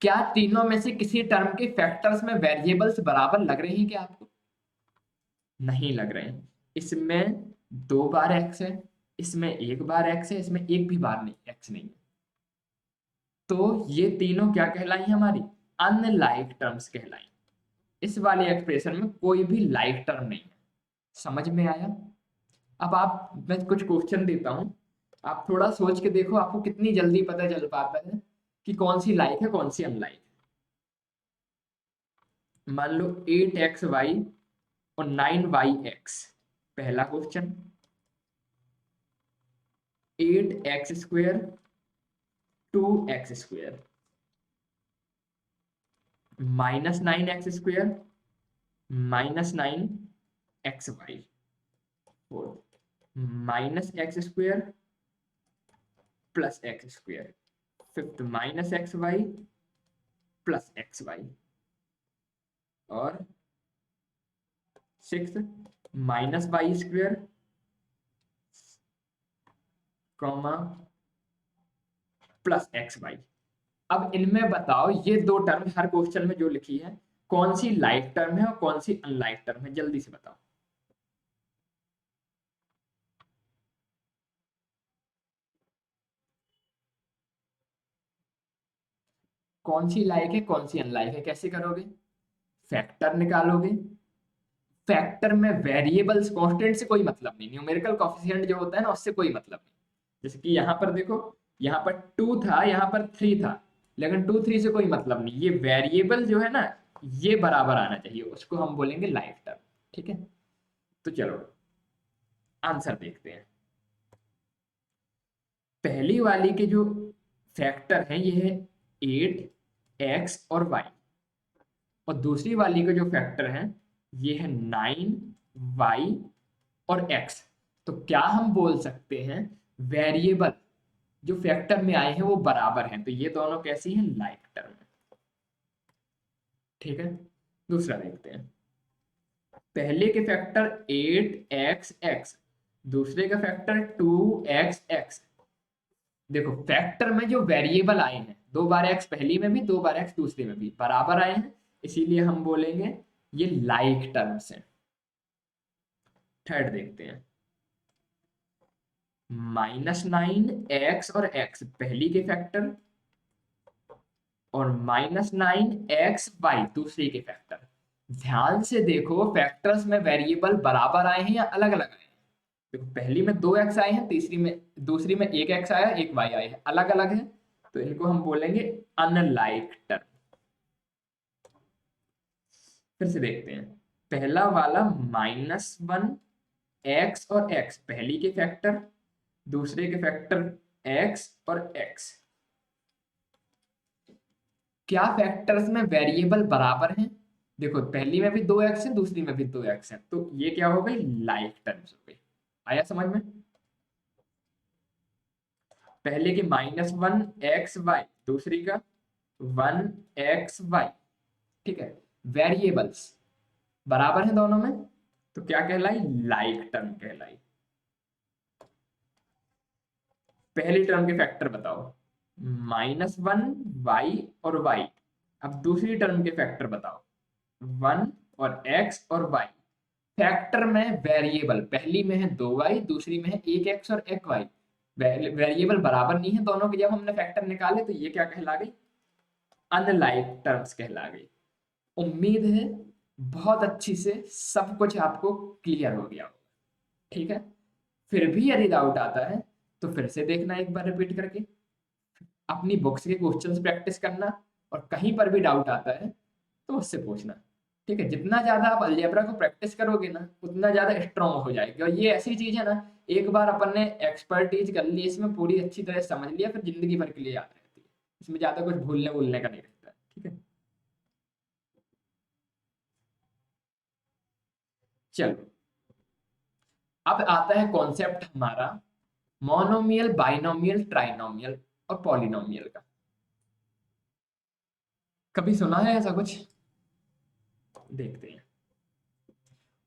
क्या तीनों में से किसी टर्म के फैक्टर्स में वेरिएबल्स बराबर लग रहे हैं क्या आपको? नहीं लग रहे हैं। इसमें 2 बार x है, इसमें 1 बार x है, इसमें एक भी बार नहीं x नहीं है, तो ये तीनों क्या कहलाई हमारी, अनलाइक टर्म्स कहलाई। इस वाले एक्सप्रेशन में कोई भी लाइक टर्म नहीं है। समझ में आया? अब आप, मैं कुछ क्वेश्चन देता हूं, आप थोड़ा सोच के देखो आपको कितनी जल्दी पता चल पाता है कि कौन सी लाइक है कौन सी अनलाइक है। मान लो 8xy और 9yx, पहला question. 8x² 2x² -9x² -9xy, -x² +x², fifth -xy +xy, और सिक्स -y² कॉमा +xy। अब इनमें बताओ, ये दो टर्म हर क्वेश्चन में जो लिखी है, कौन सी लाइक टर्म है और कौन सी अनलाइक टर्म है, जल्दी से बताओ। कौन सी लाइक है कौन सी अनलाइक है, कैसे करोगे? फैक्टर निकालोगे। फैक्टर में वेरिएबल्स कांस्टेंट से कोई मतलब नहीं, न्यूमेरिकल कोएफिशिएंट जो होता है ना उससे कोई मतलब नहीं। जैसे कि यहाँ पर देखो, यहाँ पर 2 था, यहाँ पर 3 था, लेकिन 2 3 से कोई मतलब नहीं, ये वेरिएबल जो है ना ये बराबर आना चाहिए, उसको हम बोलेंगे लाइक टर्म। ठीक है, तो चलो आंसर देखते हैं। पहली वाली के जो फैक्टर हैं ये है 8 x और y, और दूसरी वाली के जो फैक्टर हैं ये है 9 y और x। तो क्या हम बोल सकते हैं वेरिएबल जो फैक्टर में आए हैं वो बराबर हैं, तो ये दोनों कैसी हैं, लाइक टर्म है। ठीक है, दूसरा देखते हैं। पहले के फैक्टर 8 x, दूसरे का फैक्टर 2 x। देखो फैक्टर में जो वेरिएबल आए हैं, 2 बार x पहली में भी 2 बार x दूसरी में भी बराबर आए हैं, इसीलिए हम बोलेंगे ये लाइक टर्म्स हैं। थर्ड देखते हैं। -9 x और x पहली के फैक्टर, और -9 x y दूसरी के फैक्टर। ध्यान से देखो फैक्टर्स में वेरिएबल बराबर आए हैं या अलग अलग आए हैं। देखो पहली में 2 x आए हैं, तीसरी में दूसरी में 1 x आया, 1 y आया है, अलग अलग है, तो इनको हम बोलेंगे अनलाइक टर्म। फिर से देखते हैं। पहला वाला -1 x और x पहली के फैक्टर, दूसरे के फैक्टर x और x। क्या फैक्टर्स में वेरिएबल बराबर हैं? देखो पहली में भी 2 x है, दूसरी में भी 2 x है, तो ये क्या हो गई, लाइक टर्म्स हो गई। आया समझ में? पहले की -1 x y, दूसरी का 1 x y। ठीक है, वेरिएबल्स बराबर है दोनों में, तो क्या कहलाई, लाइक टर्म कहलाई। पहली टर्म के फैक्टर बताओ, -1 y और y। अब दूसरी टर्म के फैक्टर बताओ, 1 और x और y। फैक्टर में वेरिएबल पहली में है 2y, दूसरी में है 1 x और 1 y। वेरिएबल बराबर नहीं है दोनों के, जब हमने फैक्टर निकाले तो ये क्या कहला गई, अनलाइक टर्म्स कहला गई। उम्मीद है बहुत अच्छी से सब कुछ आपको क्लियर हो गया होगा। ठीक है, फिर भी यदि डाउट आता है तो फिर से देखना एक बार रिपीट करके, अपनी बुक्स के क्वेश्चंस प्रैक्टिस करना, और कहीं पर भी डाउट आता है तो उससे पूछना। ठीक है, जितना ज्यादा आप अलजेब्रा को प्रैक्टिस करोगे ना उतना ज्यादा स्ट्रांग हो जाएगी, और ये ऐसी चीज है ना, एक बार अपन ने एक्सपर्टीज कर ली इसमें, पूरी अच्छी तरह समझ लिया, फिर जिंदगी भर के लिए याद रहती है, इसमें ज्यादा कुछ भूलने भूलने का नहीं रहता है। ठीक है, चलो अब आता है कॉन्सेप्ट हमारा मोनोमियल, बाइनोमियल, ट्राइनोमियल और पॉलिनोमियल का। कभी सुना है ऐसा कुछ? देखते हैं।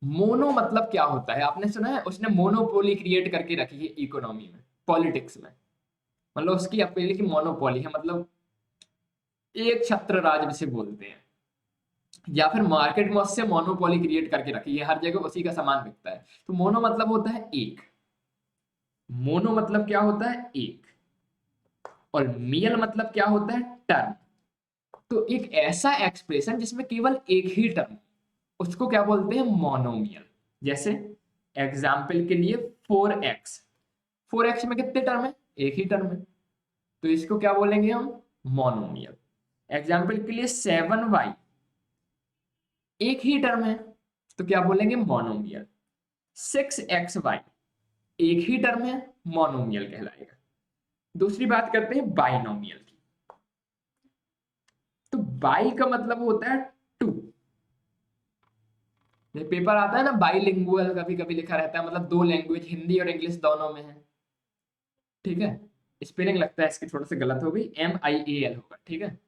मोनो मतलब क्या होता है, आपने सुना है, उसने मोनोपोली क्रिएट करके रखी है इकोनॉमी में, पॉलिटिक्स में। मतलब उसकी अपील की मोनोपोली है, मतलब एक छत्र राज जिसे बोलते हैं, या फिर मार्केट में उससे मोनोपोली क्रिएट करके रखी है, हर जगह उसी का सामान बिकता है। तो मोनो मतलब होता है एक। मोनो मतलब क्या होता है, एक। और मियल मतलब क्या होता है, टर्म। तो एक ऐसा एक्सप्रेशन जिसमें केवल एक ही टर्म, उसको क्या बोलते हैं, मोनोमियल। जैसे एग्जाम्पल के लिए 4x, 4x में कितने टर्म है, एक ही टर्म है, तो इसको क्या बोलेंगे हम, मोनोमियल। एग्जाम्पल के लिए 7y, एक ही टर्म है, तो क्या बोलेंगे, मोनोमियल। 6xy, एक ही टर्म है, मोनोमियल कहलाएगा। दूसरी बात करते हैं बाइनोमियल की। तो बाई का मतलब होता है टू। ये पेपर आता है ना बाइलिंगुअल, कभी कभी लिखा रहता है, मतलब दो लैंग्वेज, हिंदी और इंग्लिश दोनों में है। ठीक है, स्पेलिंग लगता है इसकी थोड़ा सा गलत हो गई, MIAL होगा। ठीक है,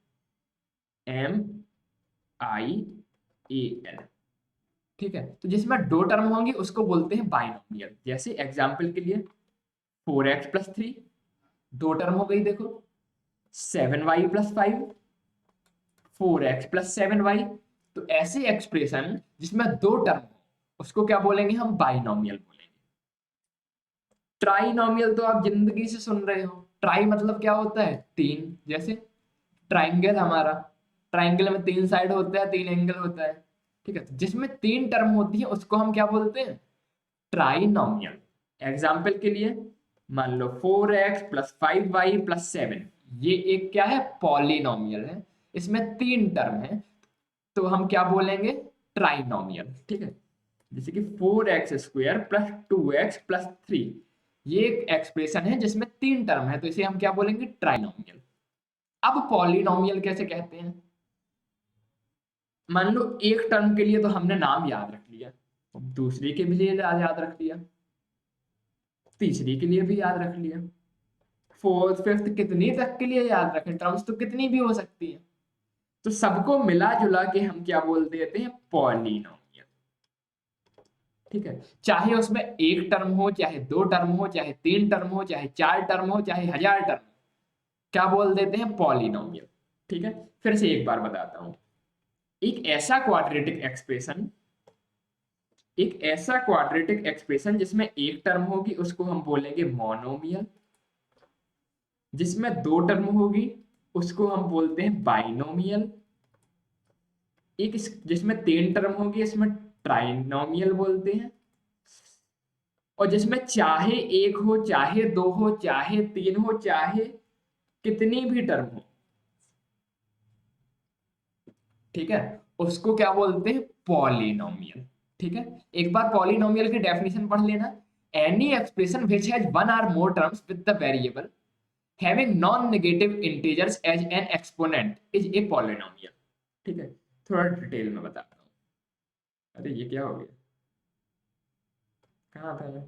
MIAL। ठीक है, तो जिसमें दो टर्म होंगे उसको बोलते हैं बाइनोमियल। जैसे एग्जाम्पल के लिए 4x + 3, दो टर्म हो गई देखो, 7y plus 5, 4x plus 7y। तो ऐसे एक्सप्रेशन जिसमें दो टर्म हो उसको क्या बोलेंगे हम? बाइनोमियल बोलेंगे। ट्राइनोमियल तो आप जिंदगी से सुन रहे हो। ट्राई मतलब क्या होता है? तीन। जैसे ट्राइंगल हमारा, ट्राइंगल में तीन साइड होता है, तीन एंगल होता है। ठीक है, तो जिसमें तीन टर्म होती है उसको हम क्या बोलते हैं? ट्राइनोमियल। एग्जाम्पल के लिए मान लो 4x प्लस 5y प्लस 7, ये एक क्या है? पॉलिनोमियल है। इसमें तीन टर्म है तो हम क्या बोलेंगे? ट्राइनोमियल। ठीक है, जैसे कि 4x² प्लस 2x प्लस 3, ये एक एक्सप्रेशन है जिसमें तीन टर्म है तो इसे हम क्या बोलेंगे? ट्राइनोमियल। अब पॉलिनोमियल कैसे कहते हैं? मान लो एक टर्म के लिए तो हमने नाम याद रख लिया, दूसरे के भी लिए याद रख लिया, तीसरी के लिए भी याद रख लिया, फोर्थ फिफ्थ कितनी तक के लिए याद रखें? टर्म्स तो कितनी भी हो सकती है। तो सबको मिला जुला के हम क्या बोल देते हैं? पॉलिनोमियल। ठीक है, चाहे उसमें एक टर्म हो, चाहे दो टर्म हो, चाहे तीन टर्म हो, चाहे चार टर्म हो, चाहे हजार टर्म हो, क्या बोल देते हैं? पॉलिनोमियल। ठीक है, फिर से एक बार बताता हूं। एक ऐसा क्वाड्रेटिक एक्सप्रेशन, एक ऐसा क्वाड्रेटिक एक्सप्रेशन जिसमें एक टर्म होगी उसको हम बोलेंगे मोनोमियल, जिसमें दो टर्म होगी उसको हम बोलते हैं बाइनोमियल, एक जिसमें तीन टर्म होगी इसमें ट्राइनोमियल बोलते हैं, और जिसमें चाहे एक हो, चाहे दो हो, चाहे तीन हो, चाहे कितनी भी टर्म हो, ठीक है, उसको क्या बोलते हैं? पॉलिनोमियल। ठीक है, एक बार पॉलिनोमियल की डेफिनेशन पढ़ लेना। Any expression which has one or more terms with the variable having non-negative integers as an exponent is a polynomial। ठीक है, थोड़ा डिटेल में बताता हूँ। अरे ये क्या हो गया? कहाँ था मैं?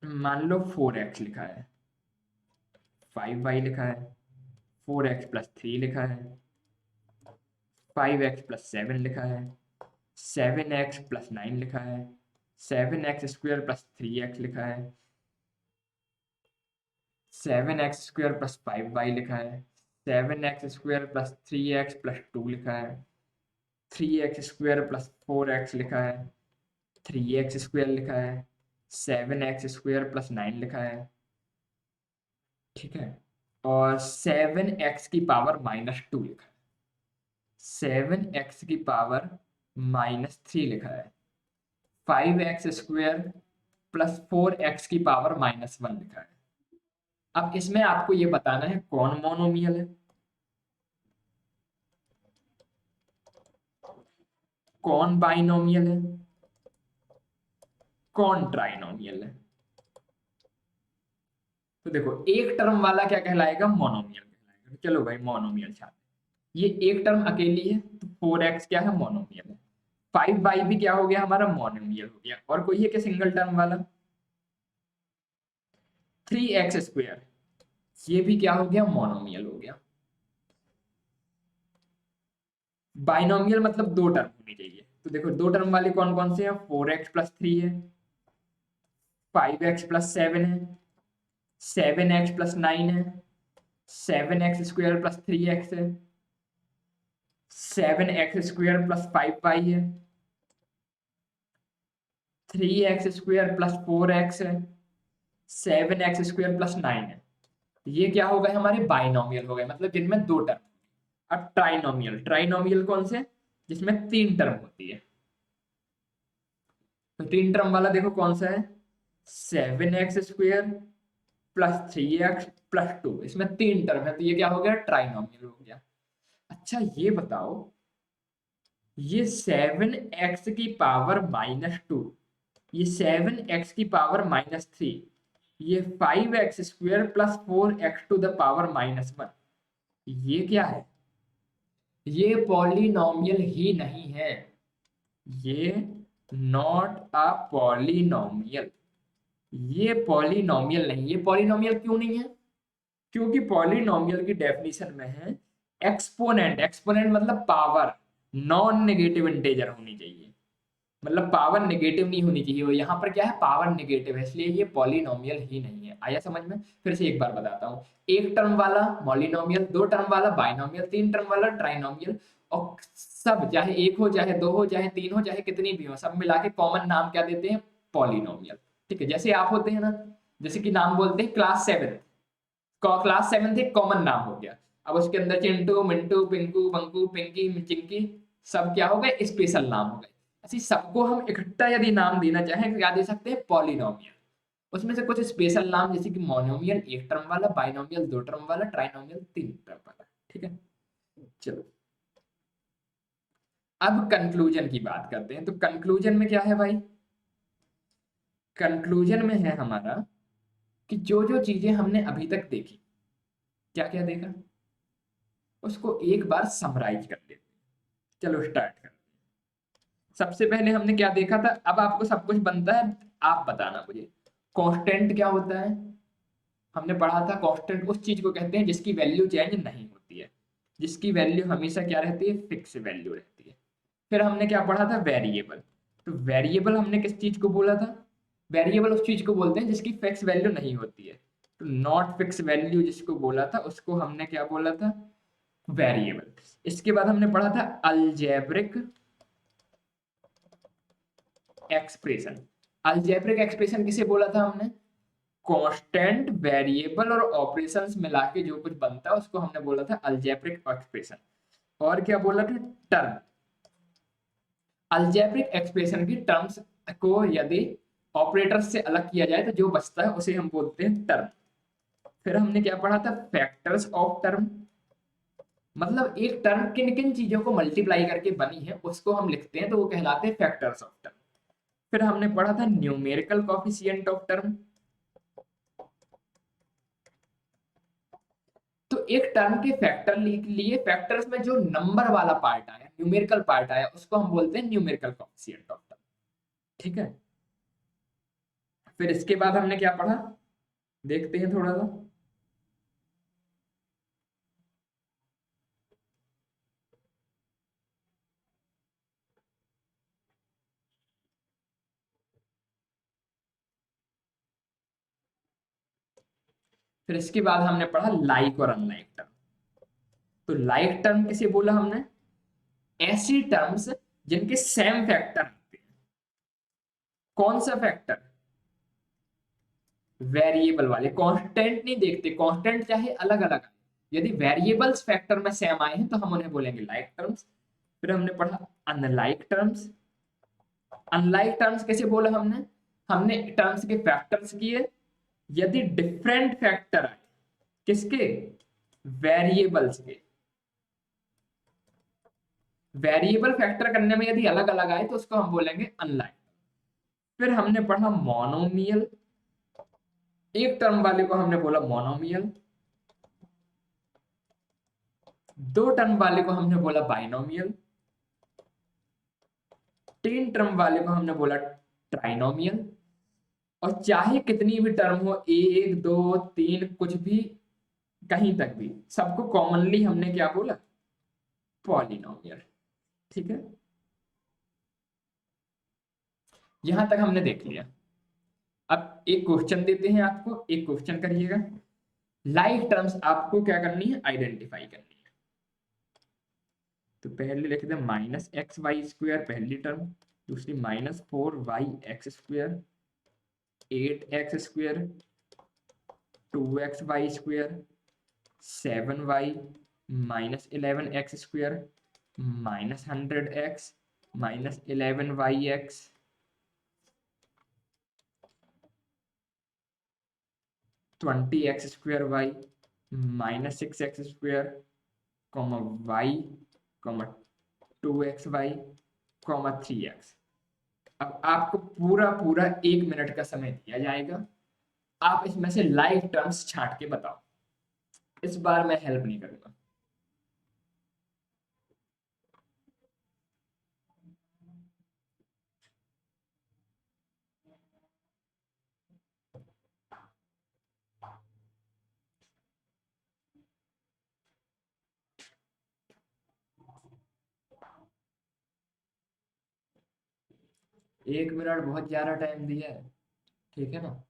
मान लो 4x लिखा है, 5y लिखा है, 4x प्लस 3 लिखा है, 5x प्लस 7 लिखा है, 7x प्लस 9 लिखा है, 7x² प्लस 3x लिखा है, 7x² प्लस 5y लिखा है, 7x² प्लस 3x प्लस 2 लिखा है, 3x² प्लस 4x लिखा है, 3x² लिखा है, 7x² प्लस 9 लिखा है। ठीक है, और 7x की पावर -2 लिखा है, 7x की पावर -3 लिखा है, 5x² प्लस 4x की पावर -1 लिखा है। अब इसमें आपको ये बताना है कौन मोनोमियल है, कौन बाइनोमियल है, कौन ट्राइनोमियल है। तो देखो एक टर्म वाला क्या कहलाएगा? मोनोमियल कहलाएगा। तो चलो भाई मोनोमियल चाहते हैं, ये एक टर्म अकेली है तो 4x क्या है? मोनोमियल है। 5y भी क्या हो गया हमारा? मोनोमियल हो गया। और कोई है क्या सिंगल टर्म वाला? 3x² ये भी क्या हो गया? मोनोमियल हो गया। बाइनोमियल मतलब दो टर्म होनी चाहिए। तो देखो दो टर्म वाले कौन कौन से हैं? 4x प्लस 3 है, 5x प्लस 7 है, 7x प्लस 9 है, 7x² प्लस 3x है, 7x² प्लस 5y है, 3x² प्लस 4x है, 7x² प्लस 9 है। ये क्या हो गए? हमारे बाइनोमियल हो गए, मतलब जिनमें दो टर्म। अब ट्राइनोमियल, ट्राइनोमियल कौन से? जिसमें तीन टर्म होती है। तो तीन टर्म वाला देखो कौन सा है? 7x² प्लस 3x प्लस 2, इसमें तीन टर्म है तो ये क्या हो गया? ट्राइनोमियल हो गया। अच्छा ये बताओ, ये 7x की पावर -2, ये 7x की पावर -3, ये 5x² plus 4x to the power -1, ये क्या है? ये पॉलिनोमियल ही नहीं है, ये नॉट अ पॉलिनोमियल। ये पॉलिनोमियल नहीं। ये पॉलिनोमियल क्यों नहीं है? क्योंकि पॉलिनोमियल की डेफिनेशन में है एक्सपोनेंट, एक्सपोनेंट मतलब पावर नॉन नेगेटिव इंटेजर होनी चाहिए। मतलब पावर नेगेटिव नहीं होनी चाहिए, वो यहाँ पर क्या है, पावर नेगेटिव है, इसलिए ये पॉलिनोमियल ही नहीं है। आया समझ में? फिर से एक बार बताता हूँ। एक टर्म वाला मॉलिनोमियल, दो टर्म वाला बाइनोमियल, तीन टर्म वाला ट्राइनोमियल, और सब चाहे एक हो चाहे दो हो चाहे तीन हो चाहे कितनी भी हो, सब मिला के कॉमन नाम क्या देते हैं, पॉलिनोमियल। ठीक है, जैसे आप होते हैं ना, जैसे कि नाम बोलते हैं क्लास 7, क्लास 7 एक कॉमन नाम हो गया। अब उसके अंदर चिंटू मिंटू पिंकू बंकू पिंकी चिंकी सब क्या हो गए, स्पेशल नाम हो गए। ऐसे सबको हम इकट्ठा यदि नाम देना चाहें तो क्या दे सकते हैं, पॉलिनोमियल। उसमें से कुछ स्पेशल नाम जैसे कि मोनोमियल एक टर्म वाला, बाइनोमियल दो टर्म वाला, ट्राइनोमियल तीन टर्म वाला। ठीक है, चलो अब कंक्लूजन की बात करते हैं। तो कंक्लूजन में क्या है भाई, कंक्लूजन में है हमारा कि जो जो चीजें हमने अभी तक देखी, क्या क्या देखा, उसको एक बार समराइज कर लेते हैं। चलो स्टार्ट कर। सबसे पहले हमने क्या देखा था, अब आपको सब कुछ बनता है, आप बताना मुझे कांस्टेंट क्या होता है। हमने पढ़ा था कांस्टेंट उस चीज को कहते हैं जिसकी वैल्यू चेंज नहीं होती है, जिसकी वैल्यू हमेशा क्या रहती है, फिक्स वैल्यू रहती है। फिर हमने क्या पढ़ा था, वेरिएबल। तो वेरिएबल हमने किस चीज को बोला था, वेरिएबल उस चीज को बोलते हैं जिसकी फिक्स वैल्यू नहीं होती है। तो नॉट फिक्स वैल्यू जिसको बोला था उसको हमने क्या बोला था, वेरिएबल। इसके बाद हमने पढ़ा था अलजेब्रिक एक्सप्रेशन। अलजेब्रिक एक्सप्रेशन किसे बोला था हमने, कांस्टेंट वेरिएबल और ऑपरेशंस मिला के जो कुछ बनता है उसको हमने बोला था अलजेब्रिक एक्सप्रेशन। और क्या बोला था, टर्म। अलजेब्रिक एक्सप्रेशन की टर्म्स को यदि ऑपरेटर से अलग किया जाए तो जो बचता है उसे हम बोलते हैं टर्म। फिर हमने क्या पढ़ा था, फैक्टर्स ऑफ टर्म। मतलब एक टर्म किन किन चीजों को मल्टीप्लाई करके बनी है उसको हम लिखते हैं तो वो कहलाते हैं फैक्टर्स ऑफ टर्म। फिर हमने पढ़ा था न्यूमेरिकल कॉफिशिएंट ऑफ टर्म। तो एक टर्म के फैक्टर लिए फैक्टर्स में जो नंबर वाला पार्ट आया, न्यूमेरिकल पार्ट आया, उसको हम बोलते हैं न्यूमेरिकल कोएफिशिएंट ऑफ टर्म। ठीक है, फिर इसके बाद हमने क्या पढ़ा, देखते हैं थोड़ा सा। फिर इसके बाद हमने पढ़ा लाइक और अनलाइक टर्म। तो लाइक टर्म किसे बोला हमने, ऐसी टर्म्स जिनके सेम फैक्टर होते हैं। कौन सा फैक्टर, वेरिएबल वाले, कांस्टेंट नहीं देखते, कांस्टेंट चाहे अलग अलग आए, यदि वेरिएबल्स फैक्टर में सेम आए हैं तो हम उन्हें बोलेंगे लाइक टर्म्स। फिर हमने पढ़ा अनलाइक टर्म्स। अनलाइक टर्म्स कैसे बोला हमने, हमने टर्म्स के फैक्टर्स किए, यदि डिफरेंट फैक्टर आए, किसके, वेरिएबल्स के, वेरिएबल फैक्टर करने में यदि अलग अलग आए तो उसको हम बोलेंगे अनलाइक। फिर हमने पढ़ा मोनोमियल। एक टर्म वाले को हमने बोला मोनोमियल, दो टर्म वाले को हमने बोला बाइनोमियल, तीन टर्म वाले को हमने बोला ट्राइनोमियल, और चाहे कितनी भी टर्म हो, एक दो तीन कुछ भी, कहीं तक भी, सबको कॉमनली हमने क्या बोला, पॉलिनोमियल। ठीक है, यहां तक हमने देख लिया। अब एक क्वेश्चन देते हैं आपको, एक क्वेश्चन करिएगा। लाइक टर्म्स आपको क्या करनी है, आइडेंटिफाई करनी है। तो पहले लिख दे माइनस एक्स वाई स्क्वायर पहली टर्म, दूसरी minus 4y x² 8x², 2xy² 7y -11x² -100x -11yx 20x²y -6x², y 2xy 3x। अब आपको पूरा पूरा 1 मिनट का समय दिया जाएगा, आप इसमें से लाइव टर्म्स छांट के बताओ। इस बार मैं हेल्प नहीं करूंगा। 1 मिनट बहुत ज्यादा टाइम दिया है, ठीक है ना।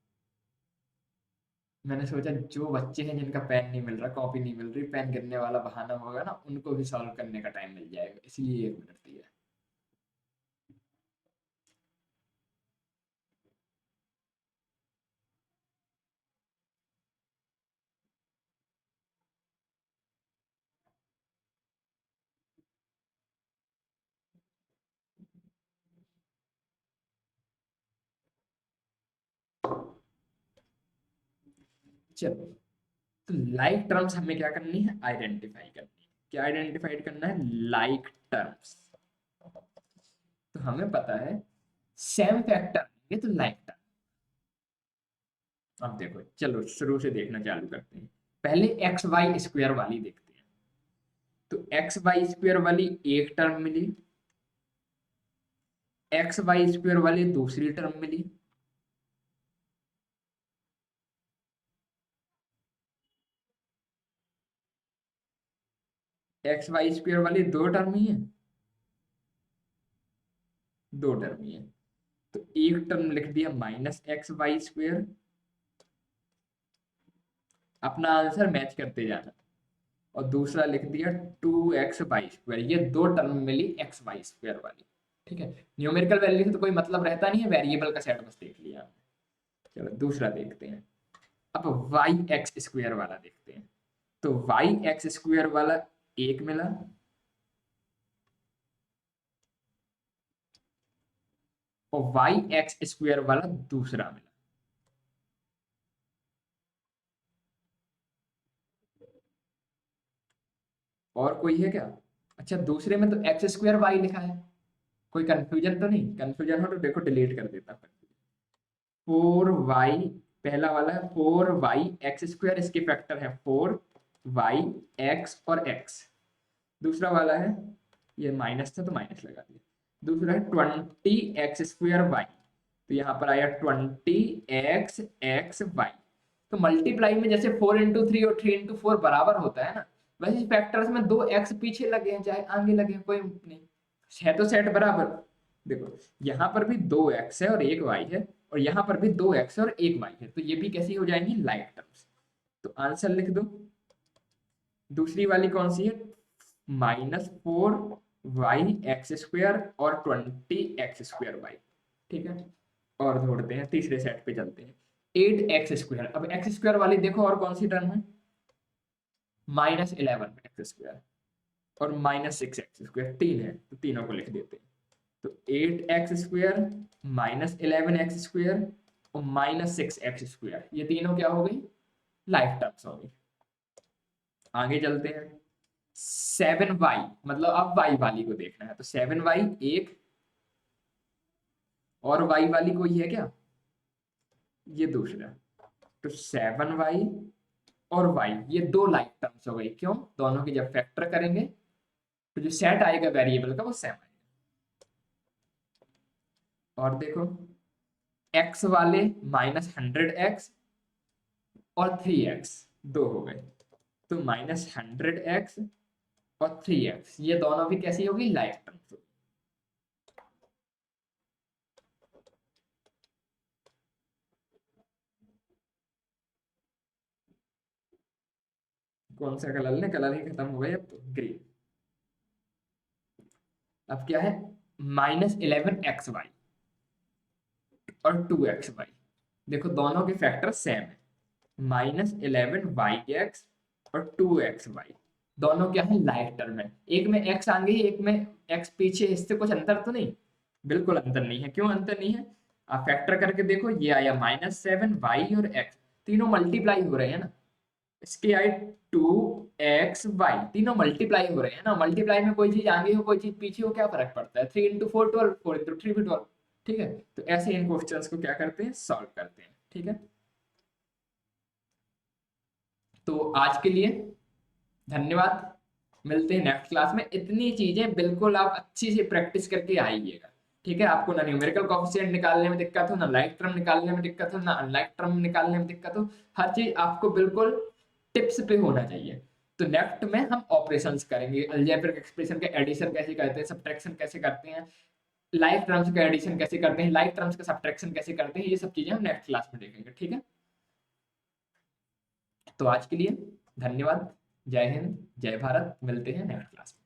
मैंने सोचा जो बच्चे हैं जिनका पेन नहीं मिल रहा, कॉपी नहीं मिल रही, पेन गिरने वाला बहाना होगा ना, उनको भी सॉल्व करने का टाइम मिल जाएगा, इसलिए 1 मिनट दिया। चलो, तो लाइक टर्म्स हमें क्या करनी है, आइडेंटिफाई करनी है। क्या आइडेंटिफाई करना है, लाइक टर्म्स। तो हमें पता है सेम फैक्टर ये तो लाइक टर्म। अब देखो, चलो शुरू से देखना चालू करते हैं। पहले एक्स वाई स्क्वायर वाली देखते हैं। तो एक्स वाई स्क्वायर वाली एक टर्म मिली, एक्स वाई स्क्वायर वाली दूसरी टर्म मिली, एक्स वाई स्क्वायर वाली दो टर्म ही है, दो टर्म ही है। तो एक टर्म लिख दिया माइनस एक्स वाई स्क्वायर, अपना आंसर मैच करते जाना। और दूसरा लिख दिया 2x/2, ये दो टर्म मिली एक्स वाई स्क्वायर वाली। ठीक है, न्यूमेरिकल वैल्यू से तो कोई मतलब रहता नहीं है, वेरिएबल का सेट बस देख लिया हमने। चलो दूसरा देखते हैं। अब वाई एक्स स्क्वायर वाला देखते हैं। तो वाई एक्स स्क्वायर वाला एक मिला, और वाई एक्स स्क्वायर वाला दूसरा मिला। और कोई है क्या? अच्छा, दूसरे में तो एक्स स्क्वायर वाई लिखा है, कोई कंफ्यूजन तो नहीं? कंफ्यूजन हो तो देखो डिलीट कर देता। 4y, पहला वाला है 4y x², इसके फैक्टर है 4y x और x। दूसरा वाला है, ये माइनस था तो माइनस लगा दिया। दूसरा है 20x²y, तो यहाँ पर आया 20x(x)y। तो मल्टीप्लाई में जैसे 4 × 3 और 3 × 4 बराबर होता है ना, वैसे फैक्टर्स में दो x पीछे लगे हैं चाहे आगे लगे हैं, कोई नहीं, है तो सेट बराबर। देखो, यहाँ पर भी 2x है और एक y है, और यहाँ पर भी 2x और एक y है, तो ये भी कैसी हो जाएंगी, लाइक टर्म्स। तो आंसर लिख दो। दूसरी वाली कौन सी है, -4y(x²) और 20x²y। ठीक है, और जोड़ते हैं, तीसरे सेट पे चलते हैं। 8x², अब x² वाली देखो और कौन सी टर्म है, -11x² और -6x², तीन है तो तीनों को लिख देते हैं। तो 8x², -11x² और -6x², ये तीनों क्या हो गई, लाइफ टर्म्स हो गई। आगे चलते हैं। 7y, मतलब अब y वाली को देखना है, तो 7y एक, और y वाली कोई है क्या, ये दूसरा। तो 7y और y, ये दो लाइक टर्म्स हो गई। क्यों? दोनों की जब फैक्टर करेंगे तो जो सेट आएगा वेरिएबल का वो सेम आएगा। और देखो, x वाले -100x और 3x, दो हो गए, तो -100x और 3x, ये दोनों भी कैसी होगी, लाइक टर्म्स होगी। कौन सा कलर ले, कलर ही खत्म हो गए अब तो, ग्रीन। अब क्या है, -11xy और 2xy, देखो दोनों के फैक्टर सेम है, -11y(x) और 2xy, दोनों क्या है, लाइक टर्म है। एक में x आगे है, एक में x पीछे, इससे कुछ अंतर तो नहीं? बिल्कुल अंतर नहीं है। क्यों अंतर नहीं है? आप फैक्टर करके देखो, ये आया -7y और x, तीनों मल्टीप्लाई हो रहे हैं ना, इसके आए 2xy, तीनों मल्टीप्लाई हो रहे हैं ना। मल्टीप्लाई में कोई चीज आगे हो कोई चीज पीछे हो, क्या फर्क पड़ता है, 3 × 4 12, 4 × 3 भी 12। ठीक है, तो ऐसे इन क्वेश्चंस को क्या करते हैं, सॉल्व करते हैं। ठीक है, तो आज के लिए धन्यवाद, मिलते हैं नेक्स्ट क्लास में। इतनी चीजें बिल्कुल आप अच्छी से प्रैक्टिस करके आइएगा। ठीक है, आपको ना न्यूमेरिकल कोएफिशिएंट निकालने में दिक्कत हो, ना लाइक टर्म निकालने में दिक्कत हो, ना अनलाइक टर्म निकालने में दिक्कत हो, हर चीज आपको बिल्कुल टिप्स पे होना चाहिए। तो नेक्स्ट में हम ऑपरेशंस करेंगे, अलजेब्रिक एक्सप्रेशन के एडिशन कैसे करते हैं, सब्ट्रैक्शन कैसे करते हैं, लाइक टर्म्स का एडिशन कैसे करते हैं, लाइक टर्म्स का सब्ट्रैक्शन कैसे करते हैं, ये सब चीजें हम नेक्स्ट क्लास में देखेंगे। ठीक है, तो आज के लिए धन्यवाद। जय हिंद, जय भारत, मिलते हैं नेक्स्ट क्लास में।